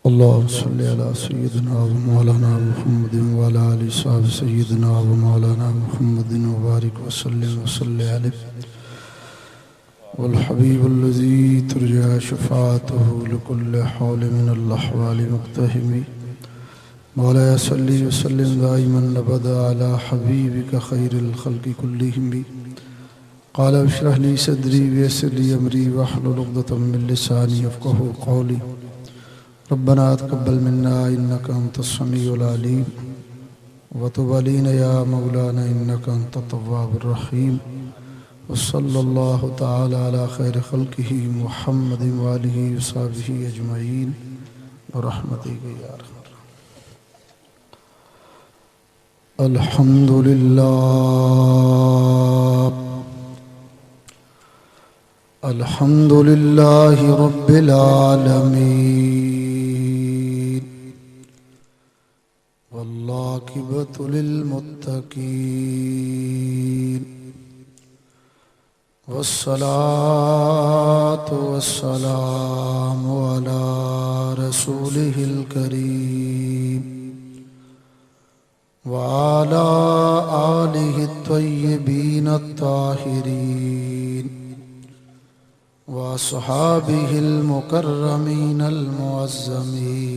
اللهم صل على سيدنا ومولانا محمد وعلى آل صحابة سيدنا ومولانا محمد وبارك وسلم عليه والحبيب الذي ترجى شفاعته لكل حول من الأحوال مقتحم مولاي صل وسلم دائما أبدا على حبيبك خير الخلق كلهم قال اشرح لي صدري ويسر لي أمري واحلل عقدة من لساني يفقهوا قولي ربنا تقبل منا إنك أنت السميع العليم وتب علينا يا مولانا إنك أنت التواب الرحيم وصلى الله تعالى على خير خلقه محمد وآله وصحبه أجمعين برحمتك يا أرحم الحمد لله رب العالمين والعاقبة للمتقين والصلاة والسلام على رسوله الكريم وعلى آله الطيبين الطاهرين وأصحابه المكرمين المعظمين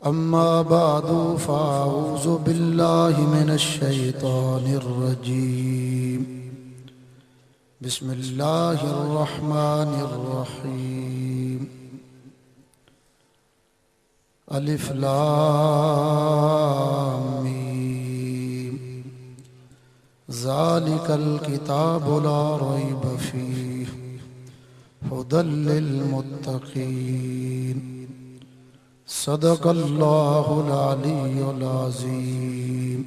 أما بعد فأعوذ بالله من الشيطان الرجيم بسم الله الرحمن الرحيم ألف لام ميم ذلك الكتاب لا ريب فيه هدى للمتقين صدق الله العلي العظيم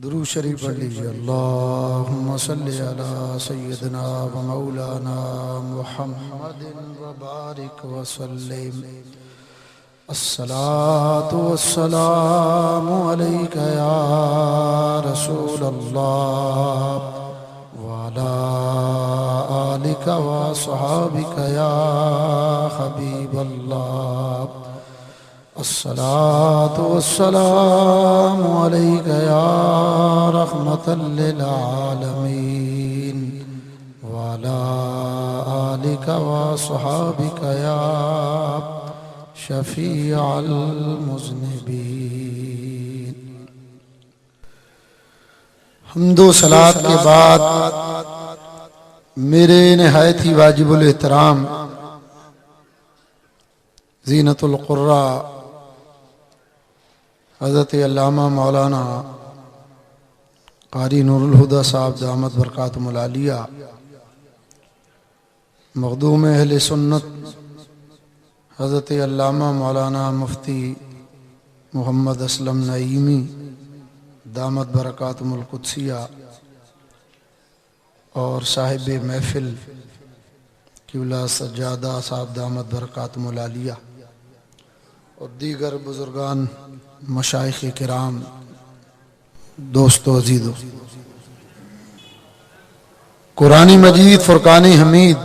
درود شریف پڑھ لیجیے اللہم صلی علی سیدنا و مولانا محمد وبارک وسلم الصلاة والسلام علیک یا رسول اللہ وعلی آلک وصحابک یا حبیب اللہ الصلاة والسلام علیک یا رحمة للعالمین وعلی آلک وصحابک یا شفیع المذنبین۔ حمد و صلاۃ کے بعد میرے نہایت ہی واجب الاحترام زینت القراء حضرت علامہ مولانا قاری نور الہدیٰ صاحب دامت برکاتہم العالیہ مخدوم اہل سنت حضرت علامہ مولانا مفتی محمد اسلم نعیمی دامت برکاتہم القدسیہ اور صاحب محفل قبلہ سجادہ صاحب دامت برکاتہم العالیہ اور دیگر بزرگان مشائخ کرام دوستو عزیزو، قرآن مجید فرقان حمید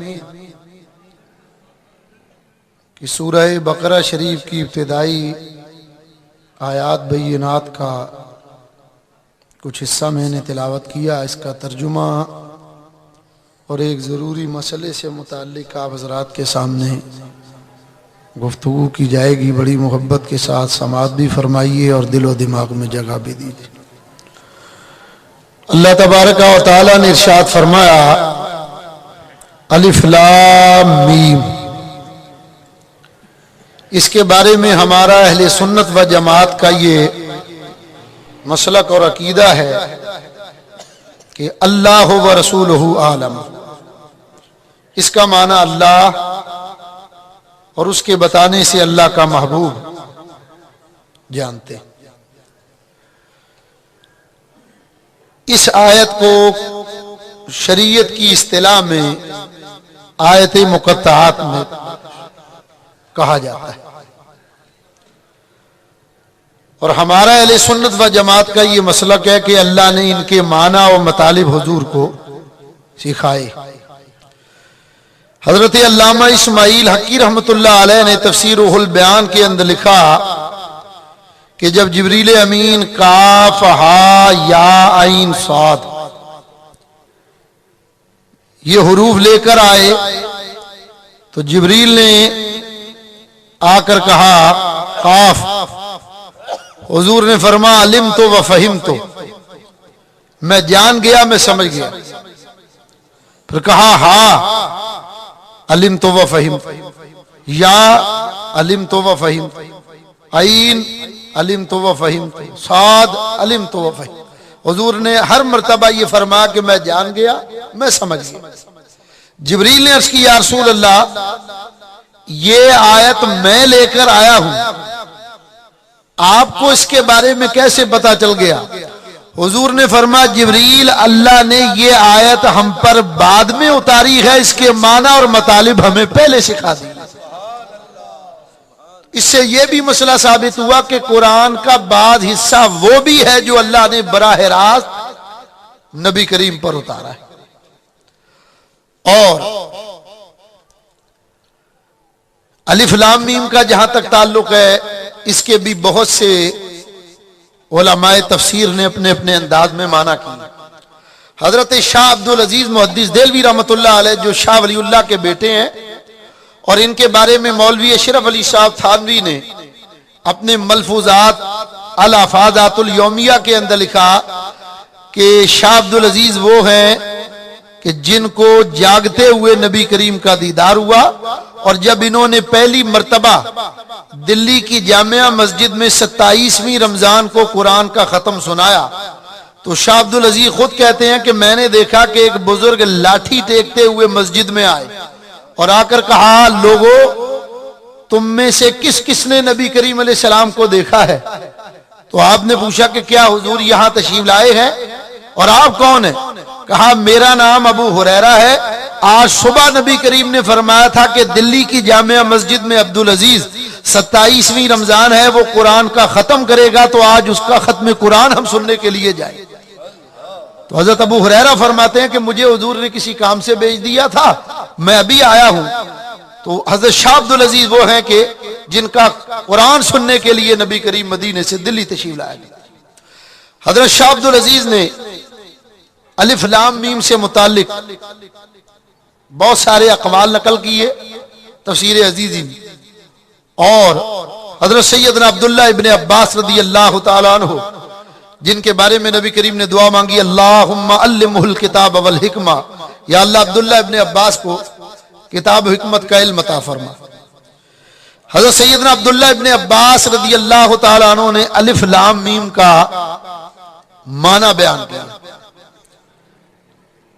کی سورہ بقرہ شریف کی ابتدائی آیات بینات کا کچھ حصہ میں نے تلاوت کیا، اس کا ترجمہ اور ایک ضروری مسئلے سے متعلق آپ حضرات کے سامنے گفتگو کی جائے گی۔ بڑی محبت کے ساتھ سماعت بھی فرمائیے اور دل و دماغ میں جگہ بھی دیجیے۔ اللہ تبارک و تعالیٰ نے ارشاد فرمایا الف لام میم۔ اس کے بارے میں ہمارا اہل سنت و جماعت کا یہ مسلک اور عقیدہ ہے کہ اللہ و رسولہ عالم، اس کا معنی اللہ اور اس کے بتانے سے اللہ کا محبوب جانتے ہیں۔ اس آیت کو شریعت کی اصطلاح میں آیت مقطعات میں کہا جاتا ہے، اور ہمارا اہل سنت و جماعت کا یہ مسلک ہے کہ اللہ نے ان کے معنی و مطالب حضور کو سکھائے۔ حضرت علامہ اسماعیل حقی رحمۃ اللہ علیہ نے تفسیر روح البیان کے اندر لکھا کہ جب جبریل امین کاف ہا یا عین صاد یہ حروف لے کر آئے تو جبریل نے آ کر کہا قاف، حضور نے فرمایا علم تو و فہم تو، میں جان گیا میں سمجھ گیا۔ پھر کہا ہا علم تو و فہم، یا علم تو و فہم، عین علم تو و فہم، صاد علم تو و فہم۔ حضور نے ہر مرتبہ یہ فرمایا کہ میں جان گیا میں سمجھ گیا۔ جبریل نے عرض کی یا رسول اللہ یہ آیت میں لے کر آیا ہوں، آپ کو اس کے بارے میں کیسے پتا چل گیا؟ حضور نے فرمایا جبریل اللہ نے یہ آیت ہم پر بعد میں اتاری ہے، اس کے معنی اور مطالب ہمیں پہلے سکھا دی۔ اس سے یہ بھی مسئلہ ثابت ہوا کہ قرآن کا بعض حصہ وہ بھی ہے جو اللہ نے براہ راست نبی کریم پر اتارا ہے۔ اور الف لام میم کا جہاں تک تعلق ہے، اس کے بھی بہت سے علماء تفسیر نے اپنے اپنے انداز میں معنی کی۔ حضرت شاہ عبدالعزیز محدث دہلوی رحمۃ اللہ علیہ جو شاہ ولی اللہ کے بیٹے ہیں، اور ان کے بارے میں مولوی اشرف علی صاحب تھانوی نے اپنے ملفوظات الافاظات الیومیہ کے اندر لکھا کہ شاہ عبدالعزیز وہ ہیں کہ جن کو جاگتے ہوئے نبی کریم کا دیدار ہوا، اور جب انہوں نے پہلی مرتبہ دلی کی جامعہ مسجد میں 27ویں رمضان کو قرآن کا ختم سنایا تو شاہ عبدالعزیز خود کہتے ہیں کہ میں نے دیکھا کہ ایک بزرگ لاٹھی ٹیکتے ہوئے مسجد میں آئے اور آ کر کہا لوگو تم میں سے کس کس نے نبی کریم علیہ السلام کو دیکھا ہے؟ تو آپ نے پوچھا کہ کیا حضور یہاں تشریف لائے ہیں اور آپ کون ہیں؟ کہا میرا نام ابو ہریرہ ہے، آج صبح نبی کریم نے فرمایا تھا کہ دلی کی جامعہ مسجد میں عبدالعزیز 27ویں رمضان ہے وہ قرآن کا ختم کرے گا، تو آج اس کا ختم قرآن ہم سننے کے لیے جائیں۔ تو حضرت ابو ہریرہ فرماتے ہیں کہ مجھے حضور نے کسی کام سے بھیج دیا تھا، میں ابھی آیا ہوں۔ تو حضرت شاہ عبدالعزیز وہ ہیں کہ جن کا قرآن سننے کے لیے نبی کریم مدینے سے دلی تشریف لائے۔ حضرت شاہ عبدالعزیز نے الف لام میم سے متعلق بہت سارے اقوال نقل کیے تفسیر عزیزی میں، اور حضرت سیدنا عبداللہ ابن عباس رضی اللہ تعالیٰ عنہ جن کے بارے میں نبی کریم نے دعا مانگی اللہم علمہ الکتاب والحکمہ، یا اللہ عبداللہ ابن عباس کو کتاب و حکمت کا علم عطا فرما۔ حضرت سیدنا عبداللہ ابن عباس رضی اللہ تعالیٰ عنہ نے الف لام میم کا معنی بیان کیا۔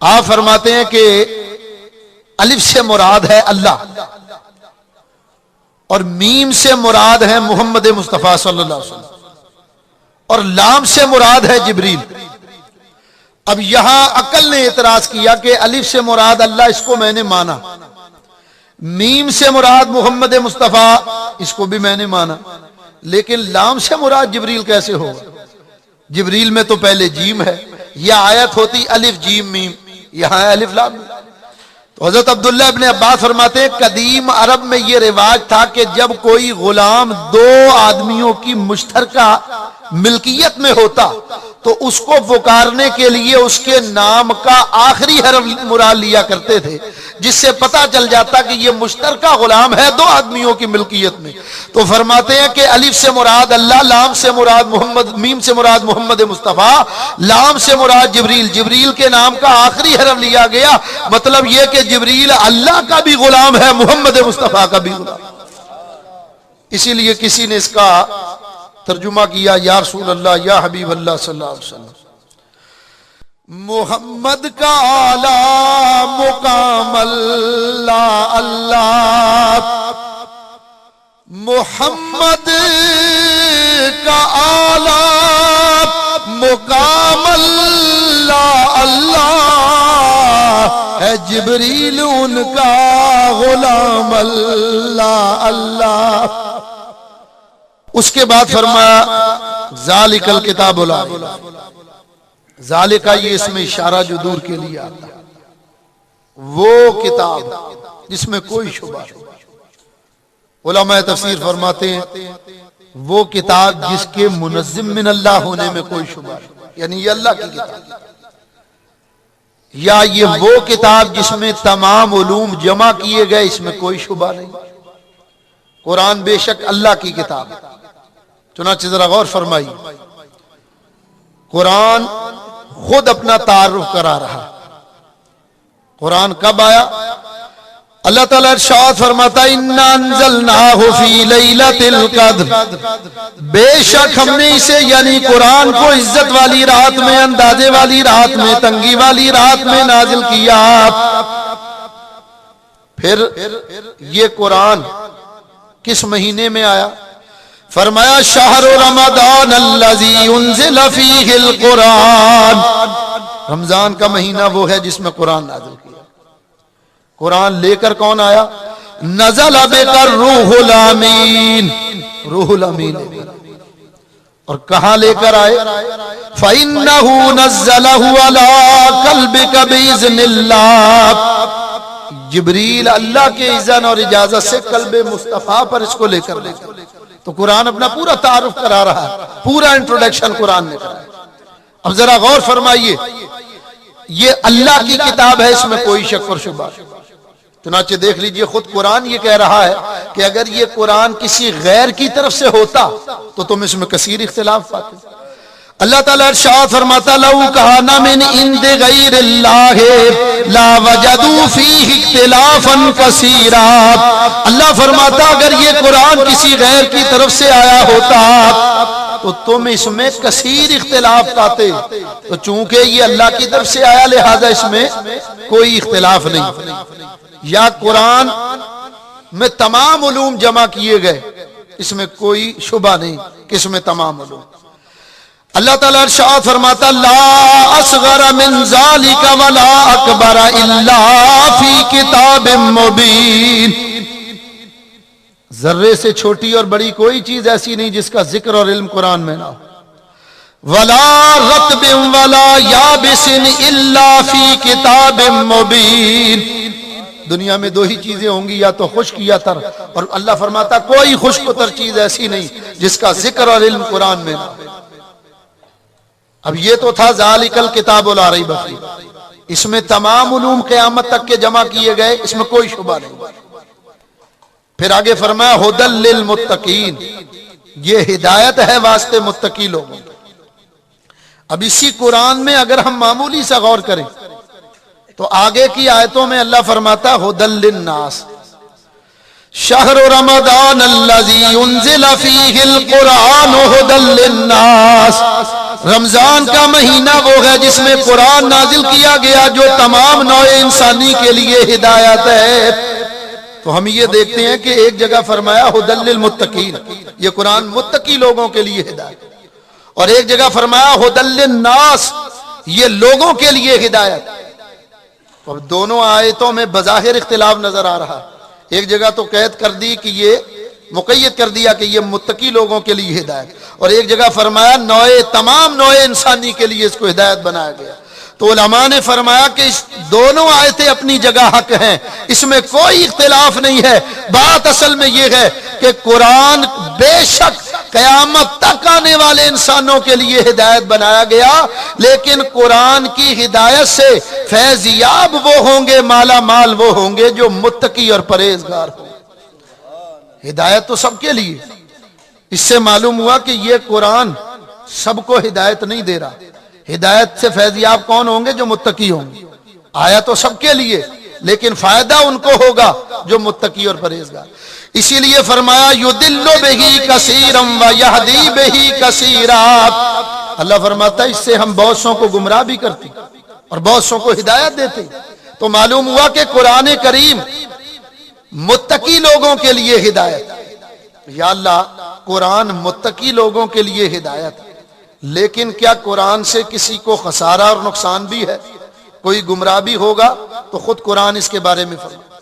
آپ فرماتے ہیں کہ الف سے مراد ہے اللہ اور میم سے مراد ہے محمد مصطفیٰ صلی اللہ علیہ وسلم، اور لام سے مراد ہے جبریل۔ اب یہاں عقل نے اعتراض کیا کہ الف سے مراد اللہ، اس کو میں نے مانا، میم سے مراد محمد مصطفیٰ، اس کو بھی میں نے مانا، لیکن لام سے مراد جبریل کیسے ہوگا؟ جبریل میں تو پہلے جیم ہے، یہ آیت ہوتی الف جیم میم، یہاں ہے الف لام۔ تو حضرت عبداللہ ابن عباس فرماتے ہیں قدیم عرب میں یہ رواج تھا کہ جب کوئی غلام دو آدمیوں کی مشترکہ ملکیت میں ہوتا تو اس کو پکارنے کے لیے اس کے نام کا آخری حرف مراد لیا کرتے تھے، جس سے پتہ چل جاتا کہ یہ مشترکہ غلام ہے دو آدمیوں کی ملکیت میں۔ تو فرماتے ہیں کہ الف سے مراد اللہ، لام سے مراد محمد، میم سے مراد محمد مصطفیٰ، لام سے مراد جبریل، جبریل کے نام کا آخری حرف لیا گیا، مطلب یہ کہ جبریل اللہ کا بھی غلام ہے، محمد مصطفیٰ کا بھی غلام۔ اسی لیے کسی نے اس کا ترجمہ کیا یا رسول اللہ یا حبیب اللہ صلی اللہ علیہ وسلم، محمد کا اعلیٰ مقام اللہ اللہ، محمد کا اعلیٰ مقام اللہ اللہ، ہے جبریل ان کا غلام اللہ اللہ۔ اس کے بعد فرمایا ذالک الکتاب لا ذالک، یہ اس میں اشارہ جو دور کے لیے آتا ہے، وہ کتاب جس میں کوئی شبہ نہیں. علماء تفسیر فرماتے ہیں وہ کتاب جس کے منظم من اللہ ہونے میں کوئی شبہ نہیں، یعنی یہ اللہ کی کتاب، یا یہ وہ کتاب جس میں تمام علوم جمع کیے گئے، اس میں کوئی شبہ نہیں. قرآن بے شک اللہ کی کتاب. چنانچہ ذرا غور فرمائی، قرآن خود اپنا تعارف کرا رہا. قرآن کب آیا؟ اللہ تعالیٰ ارشاد فرماتا اِنَّا أَنزَلْنَاهُ فِي لَيْلَةِ الْقَدْرِ، بے شک ہم نے اسے یعنی قرآن کو عزت والی رات میں، اندازے والی رات میں، تنگی والی رات میں نازل کیا. پھر یہ قرآن کس مہینے میں آیا؟ فرمایا شہر رمضان الذی انزل فیہ القرآن، رمضان کا مہینہ وہ ہے جس میں قرآن نازل کیا. قرآن لے کر کون آیا؟ نزل بک الروح الامین، روح الامین. اور کہاں لے کر آئے؟ فَإِنَّهُ نَزَّلَهُ عَلَىٰ قَلْبِكَ بِإِذْنِ اللَّهِ، جبریل اللہ کے اذن اور اجازت سے قلب مصطفیٰ پر اس کو لے کر آئے. تو قرآن اپنا پورا تعارف کرا رہا ہے، پورا انٹروڈکشن قرآن نے کرایا. اب ذرا غور فرمائیے، یہ اللہ کی کتاب ہے، اس میں کوئی شک اور شبہ. چنانچہ دیکھ لیجئے خود قرآن یہ کہہ رہا ہے کہ اگر یہ قرآن کسی غیر کی طرف سے ہوتا تو تم اس میں کثیر اختلاف پاتے. اللہ تعالیٰ ارشاد فرماتا لو کان من عند غیر اللہ لا وجدوا فیہ اختلافا کثیرا، اللہ فرماتا اگر یہ قرآن کسی غیر کی طرف سے آیا ہوتا تو تم اس میں کثیر اختلاف پاتے. تو چونکہ یہ اللہ کی طرف سے آیا لہذا اس میں کوئی اختلاف نہیں. یا قرآن میں تمام علوم جمع کیے گئے، اس میں کوئی شبہ نہیں کہ اس میں تمام علوم. اللہ تعالیٰ ارشاد فرماتا لا اصغر من ذالک ولا اکبر الا فی کتاب مبین، ذرے سے چھوٹی اور بڑی کوئی چیز ایسی نہیں جس کا ذکر اور علم قرآن میں نہ ہو. ولا رطب ولا یابس الا فی کتاب مبین، دنیا میں دو ہی چیزیں ہوں گی، یا تو خشک یا تر، اور اللہ فرماتا کوئی خشک و تر چیز ایسی نہیں جس کا ذکر اور علم قرآن میں نہ ہو. اب یہ تو تھا ذالک الکتاب لا ریب فیہ، اس میں تمام علوم قیامت تک کے جمع کیے گئے، اس میں کوئی شبہ نہیں. پھر آگے فرمایا ھدی للمتقین، یہ ہدایت ہے واسطے متقی لوگوں. اب اسی قرآن میں اگر ہم معمولی سا غور کریں تو آگے کی آیتوں میں اللہ فرماتا ھدی للناس، شہر رمضان الذی انزل فیہ القرآن ھدی للناس، رمضان کا مہینہ وہ ہے جس میں قرآن نازل کیا گیا جو تمام نوع انسانی کے لیے ہدایت ہے. تو ہم یہ دیکھتے ہیں کہ ایک جگہ فرمایا ھدی للمتقین، یہ قرآن متقی لوگوں کے لیے ہدایت، اور ایک جگہ فرمایا ھدی للناس، یہ لوگوں کے لیے ہدایت. اور دونوں آیتوں میں بظاہر اختلاف نظر آ رہا ہے. ایک جگہ تو قید کر دی کہ یہ مقید کر دیا کہ یہ متقی لوگوں کے لیے ہدایت، اور ایک جگہ فرمایا تمام نوع انسانی کے لیے اس کو ہدایت بنایا گیا. تو علماء نے فرمایا کہ اس دونوں آیتیں اپنی جگہ حق ہیں، اس میں کوئی اختلاف نہیں ہے. بات اصل میں یہ ہے کہ قرآن بے شک قیامت تک آنے والے انسانوں کے لیے ہدایت بنایا گیا، لیکن قرآن کی ہدایت سے فیض یاب وہ ہوں گے، مالا مال وہ ہوں گے جو متقی اور پرہیزگار ہوں. ہدایت تو سب کے لیے. اس سے معلوم ہوا کہ یہ قرآن سب کو ہدایت نہیں دے رہا. ہدایت سے فیض یاب کون ہوں گے؟ جو متقی ہوں گے. آیا تو سب کے لیے، لیکن فائدہ ان کو ہوگا جو متقی اور پرہیزگار. اسی لیے فرمایا یضل بہ کثیرا ویہدی بہ کثیرا، اللہ فرماتا ہے اس سے ہم بہت سوں کو گمراہ بھی کرتے اور بہت سوں کو ہدایت دیتے. تو معلوم ہوا کہ قرآن کریم متقی لوگوں کے لیے ہدایت. یا اللہ، قرآن متقی لوگوں کے لیے ہدایت، لیکن کیا قرآن سے کسی کو خسارہ اور نقصان بھی ہے؟ کوئی گمراہ بھی ہوگا؟ تو خود قرآن اس کے بارے میں فرماتا.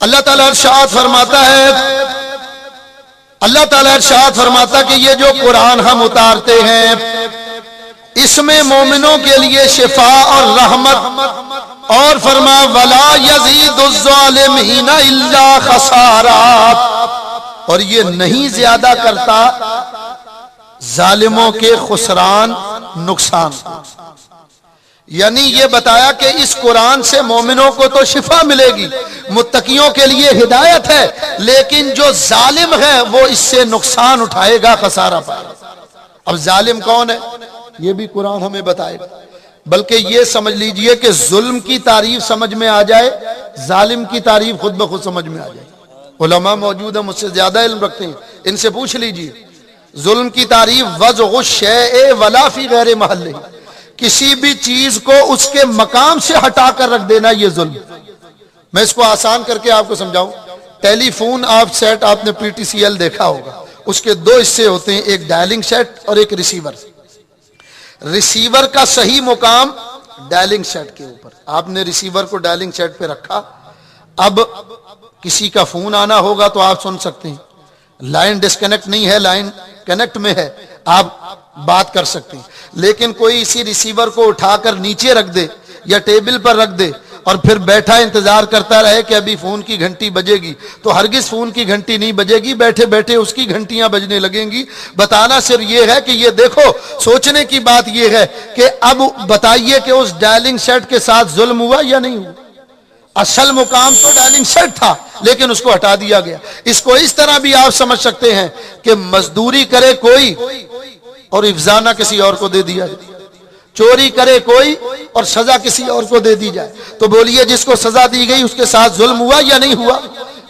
اللہ تعالیٰ ارشاد فرماتا ہے، اللہ تعالیٰ ارشاد فرماتا کہ یہ جو قرآن ہم اتارتے ہیں اس میں مومنوں کے لیے شفا اور رحمت اور فرمایا ولا یزید الظالمین الا خسارا، اور یہ نہیں زیادہ کرتا ظالموں کے خسران، نقصان۔ یعنی یہ بتایا کہ اس قرآن سے مومنوں کو تو شفا ملے گی، متقیوں کے لیے ہدایت ہے، لیکن جو ظالم ہے وہ اس سے نقصان اٹھائے گا، خسارہ پائے گا۔ اب ظالم کون ہے یہ بھی قرآن ہمیں بتائے گا، بلکہ یہ سمجھ لیجئے کہ ظلم کی تعریف سمجھ میں آ جائے، ظالم کی تعریف خود بخود سمجھ میں آ جائے۔ علماء موجود ہیں مجھ سے زیادہ علم رکھتے ہیں، ان سے پوچھ لیجئے۔ ظلم کی تعریف وضع الشیء ولا فی غیر محلہ، کسی بھی چیز کو اس کے مقام سے ہٹا کر رکھ دینا، یہ ظلم۔ میں اس کو آسان کر کے آپ کو سمجھاؤں۔ ٹیلی فون آپ سیٹ آپ نے پی ٹی سی ایل دیکھا ہوگا، اس کے دو حصے ہوتے ہیں، ایک ڈائلنگ سیٹ اور ایک ریسیور۔ ریسیور کا صحیح مقام ڈائلنگ سیٹ کے اوپر، آپ نے ریسیور کو ڈائلنگ سیٹ پہ رکھا، اب کسی کا فون آنا ہوگا تو آپ سن سکتے ہیں، لائن ڈسکنیکٹ نہیں ہے، لائن کنیکٹ میں ہے، آپ بات کر سکتے ہیں۔ لیکن کوئی اسی ریسیور کو اٹھا کر نیچے رکھ دے یا ٹیبل پر رکھ دے اور پھر بیٹھا انتظار کرتا رہے کہ ابھی فون کی گھنٹی بجے گی، تو ہرگز فون کی گھنٹی نہیں بجے گی، بیٹھے بیٹھے اس کی گھنٹیاں بجنے لگیں گی۔ بتانا صرف یہ ہے کہ یہ دیکھو، سوچنے کی بات یہ ہے کہ اب بتائیے کہ اس ڈائلنگ سیٹ کے ساتھ ظلم ہوا یا نہیں ہوا؟ اصل مقام تو ڈائلنگ سیٹ تھا لیکن اس کو ہٹا دیا گیا۔ اس کو اس طرح بھی آپ سمجھ سکتے ہیں کہ مزدوری کرے کوئی اور افزانہ کسی اور کو دے دیا جائے، چوری کرے کوئی اور سزا کسی اور کو دے دی جائے، تو بولیے جس کو سزا دی گئی اس کے ساتھ ظلم ہوا یا نہیں ہوا؟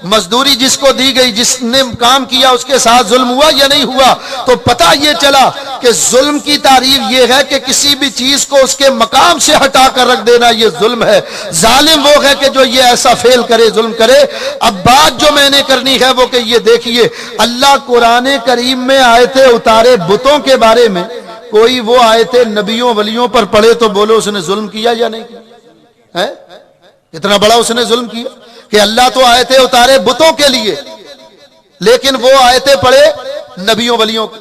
مزدوری جس کو دی گئی، جس نے کام کیا، اس کے ساتھ ظلم ہوا یا نہیں ہوا؟ تو پتہ یہ چلا کہ ظلم کی تعریف یہ ہے کہ کسی بھی چیز کو اس کے مقام سے ہٹا کر رکھ دینا، یہ ظلم ہے۔ ظالم وہ ہے کہ جو یہ ایسا فعل کرے، ظلم کرے۔ اب بات جو میں نے کرنی ہے وہ کہ یہ دیکھیے، اللہ قرآن کریم میں آیتیں اتارے بتوں کے بارے میں، کوئی وہ آیتیں نبیوں ولیوں پر پڑھے تو بولو اس نے ظلم کیا یا نہیں کیا؟ اتنا بڑا اس نے ظلم کیا کہ اللہ تو آیتیں اتارے بتوں کے لیے، لیکن وہ آیتیں پڑھے نبیوں ولیوں کو۔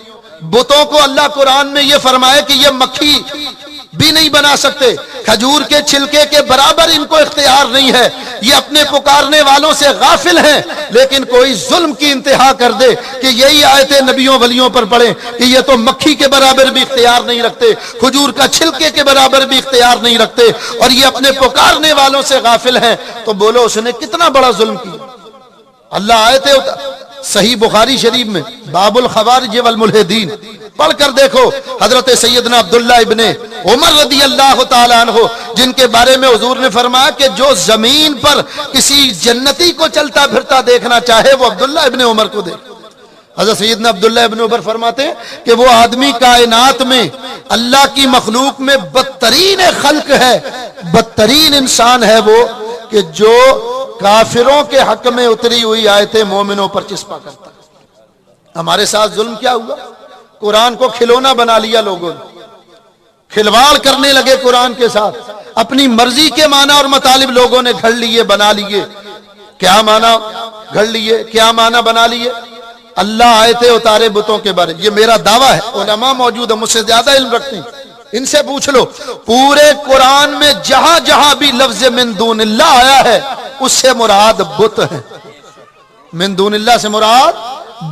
بتوں کو اللہ قرآن میں یہ فرمائے کہ یہ مکھی بھی نہیں بنا سکتے، کھجور کے چھلکے کے برابر ان کو اختیار نہیں ہے، یہ اپنے پکارنے والوں سے غافل ہیں، لیکن کوئی ظلم کی انتہا کر دے کہ یہی آیتیں نبیوں ولیوں پر پڑھیں کہ یہ تو مکھی کے برابر بھی اختیار نہیں رکھتے، کھجور کا چھلکے کے برابر بھی اختیار نہیں رکھتے، اور یہ اپنے پکارنے والوں سے غافل ہیں، تو بولو اس نے کتنا بڑا ظلم کیا۔ اللہ آیتیں صحیح بخاری شریف میں باب الخوارج والملحدین پڑھ کر دیکھو، حضرت سیدنا عبداللہ ابن عمر رضی اللہ تعالیٰ عنہ، جن کے بارے میں حضور نے فرمایا کہ جو زمین پر کسی جنتی کو چلتا پھرتا دیکھنا چاہے وہ عبداللہ ابن عمر کو دیکھ۔ حضرت سیدنا عبداللہ ابن عمر فرماتے ہیں کہ وہ آدمی کائنات میں اللہ کی مخلوق میں بدترین خلق ہے، بدترین انسان ہے وہ کہ جو کافروں کے حق میں اتری ہوئی آیتیں مومنوں پر چسپا کرتا ہے۔ ہمارے ساتھ ظلم کیا ہوا؟ قرآن کو کھلونا بنا لیا لوگوں نے، کھلواڑ کرنے لگے قرآن کے ساتھ، اپنی مرضی کے معنی اور مطالب لوگوں نے گھڑ لیے، بنا لیے۔ کیا معنی گھڑ لیے، کیا معنی بنا لیے؟ اللہ آیتیں اتارے بتوں کے بارے، یہ میرا دعویٰ ہے، علماء موجود ہیں مجھ سے زیادہ علم رکھتے ہیں، ان سے پوچھ لو، پورے قرآن میں جہاں جہاں بھی لفظ من دون اللہ آیا ہے اس سے مراد بت ہیں، من دون اللہ سے مراد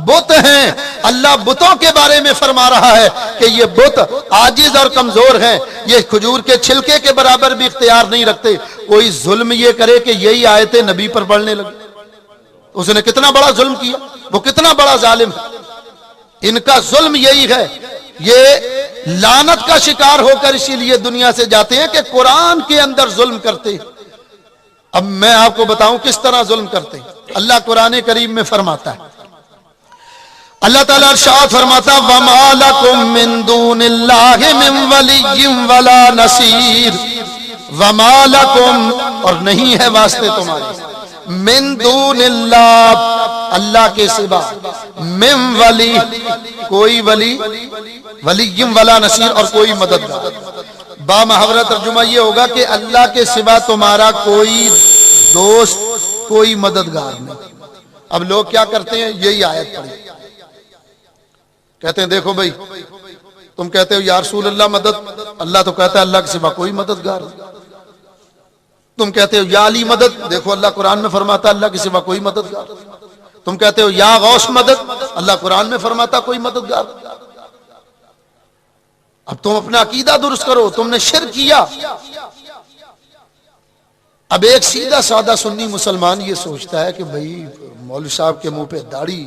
بت ہیں۔ اللہ بتوں کے بارے میں فرما رہا ہے کہ یہ بت عاجز اور کمزور ہیں، یہ کھجور کے چھلکے کے برابر بھی اختیار نہیں رکھتے۔ کوئی ظلم یہ کرے کہ یہی آیتیں نبی پر پڑھنے لگے، اس نے کتنا بڑا ظلم کیا، وہ کتنا بڑا ظالم ہے۔ ان کا ظلم یہی ہے، یہ لعنت کا شکار ہو کر اسی لیے دنیا سے جاتے ہیں کہ قرآن کے اندر ظلم کرتے ہیں۔ اب میں آپ کو بتاؤں کس طرح ظلم کرتے ہیں۔ اللہ قرآن کریم میں فرماتا ہے، اللہ تعالیٰ ارشاد فرماتا وَمَا لَكُم مِّن دُونِ اللَّهِ مِن وَلِيٍّ وَلَا نَصِيرٍ، وَمَا لَكُم اور نہیں ہے واسطے تمہارے، من دون اللہ اللہ کے سوا، من ولی کوئی ولی، ولی ولا نصیر اور کوئی مددگار۔ با محاورہ ترجمہ یہ ہوگا کہ اللہ کے سوا تمہارا کوئی دوست، کوئی مددگار نہیں۔ اب لوگ کیا کرتے ہیں، یہی آیت پڑھی، کہتے ہیں دیکھو بھائی تم کہتے ہو یا رسول اللہ مدد، اللہ تو کہتا ہے اللہ کے سوا کوئی مددگار نہیں۔ تم کہتے ہو یا علی مدد، دیکھو اللہ قرآن میں فرماتا اللہ کے سوا کوئی مددگار۔ تم کہتے ہو یا غوث مدد، اللہ قرآن میں فرماتا کوئی مددگار۔ اب تم اپنا عقیدہ درست کرو، تم نے شرک کیا۔ اب ایک سیدھا سادہ سنی مسلمان یہ سوچتا ہے کہ بھئی مولوی صاحب کے منہ پہ داڑھی،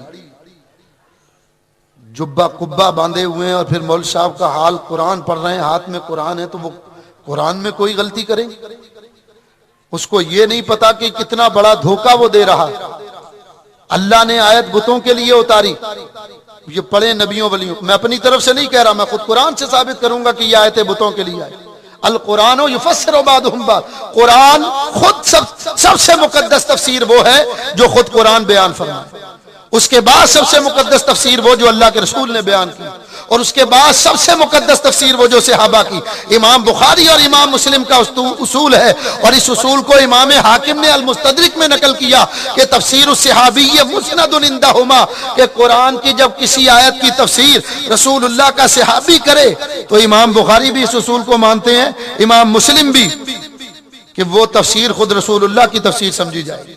جبہ کبا باندھے ہوئے ہیں، اور پھر مولوی صاحب کا حال قرآن پڑھ رہے ہیں، ہاتھ میں قرآن ہے، تو وہ قرآن میں کوئی غلطی کریں گے؟ اس کو یہ نہیں پتا کہ کتنا بڑا دھوکہ وہ دے رہا۔ اللہ نے آیت بتوں کے لیے اتاری، یہ پڑھیں نبیوں ولیوں، میں اپنی طرف سے نہیں کہہ رہا، میں خود قرآن سے ثابت کروں گا کہ یہ آیتیں بتوں کے لیے آئی۔ القرآن یفسر بعضهم بعض، قرآن خود سب سے مقدس تفسیر وہ ہے جو خود قرآن بیان فرمائے، اس کے بعد سب سے مقدس تفسیر وہ جو اللہ کے رسول نے بیان کی، اور اس کے بعد سب سے مقدس تفسیر وہ جو صحابہ کی۔ امام بخاری اور امام مسلم کا اصول ہے، اور اس اصول کو امام حاکم نے المستدرک میں نقل کیا کہ تفسیر الصحابی مسند عندہما، کہ قرآن کی جب کسی آیت کی تفسیر رسول اللہ کا صحابی کرے تو امام بخاری بھی اس اصول کو مانتے ہیں، امام مسلم بھی، کہ وہ تفسیر خود رسول اللہ کی تفسیر سمجھی جائے۔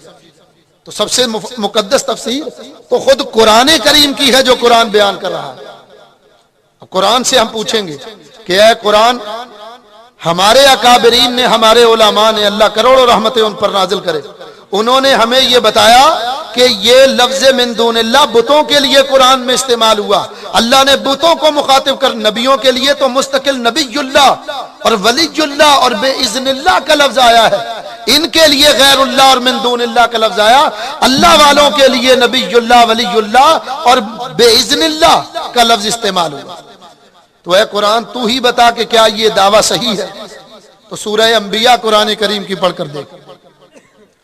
تو سب سے مقدس تفسیر تو خود قرآن کریم کی ہے جو قرآن بیان کر رہا ہے۔ قرآن سے ہم پوچھیں گے کہ اے قرآن، ہمارے اکابرین نے، ہمارے علماء نے، اللہ کروڑوں رحمتیں ان پر نازل کرے، انہوں نے ہمیں یہ بتایا کہ یہ لفظ من دون اللہ بتوں کے لیے قرآن میں استعمال ہوا۔ اللہ نے بتوں کو مخاطب کر، نبیوں کے لیے تو مستقل نبی اللہ اور ولی اللہ اور بے اذن اللہ کا لفظ آیا ہے، ان کے لیے غیر اللہ اور من دون اللہ کا لفظ آیا، اللہ والوں کے لیے نبی اللہ ولی اللہ اور بے اذن اللہ کا لفظ استعمال ہوا۔ تو اے قرآن تو ہی بتا کہ کیا یہ دعویٰ صحیح ہے؟ تو سورہ انبیاء قرآن کریم کی پڑھ کر دیکھ،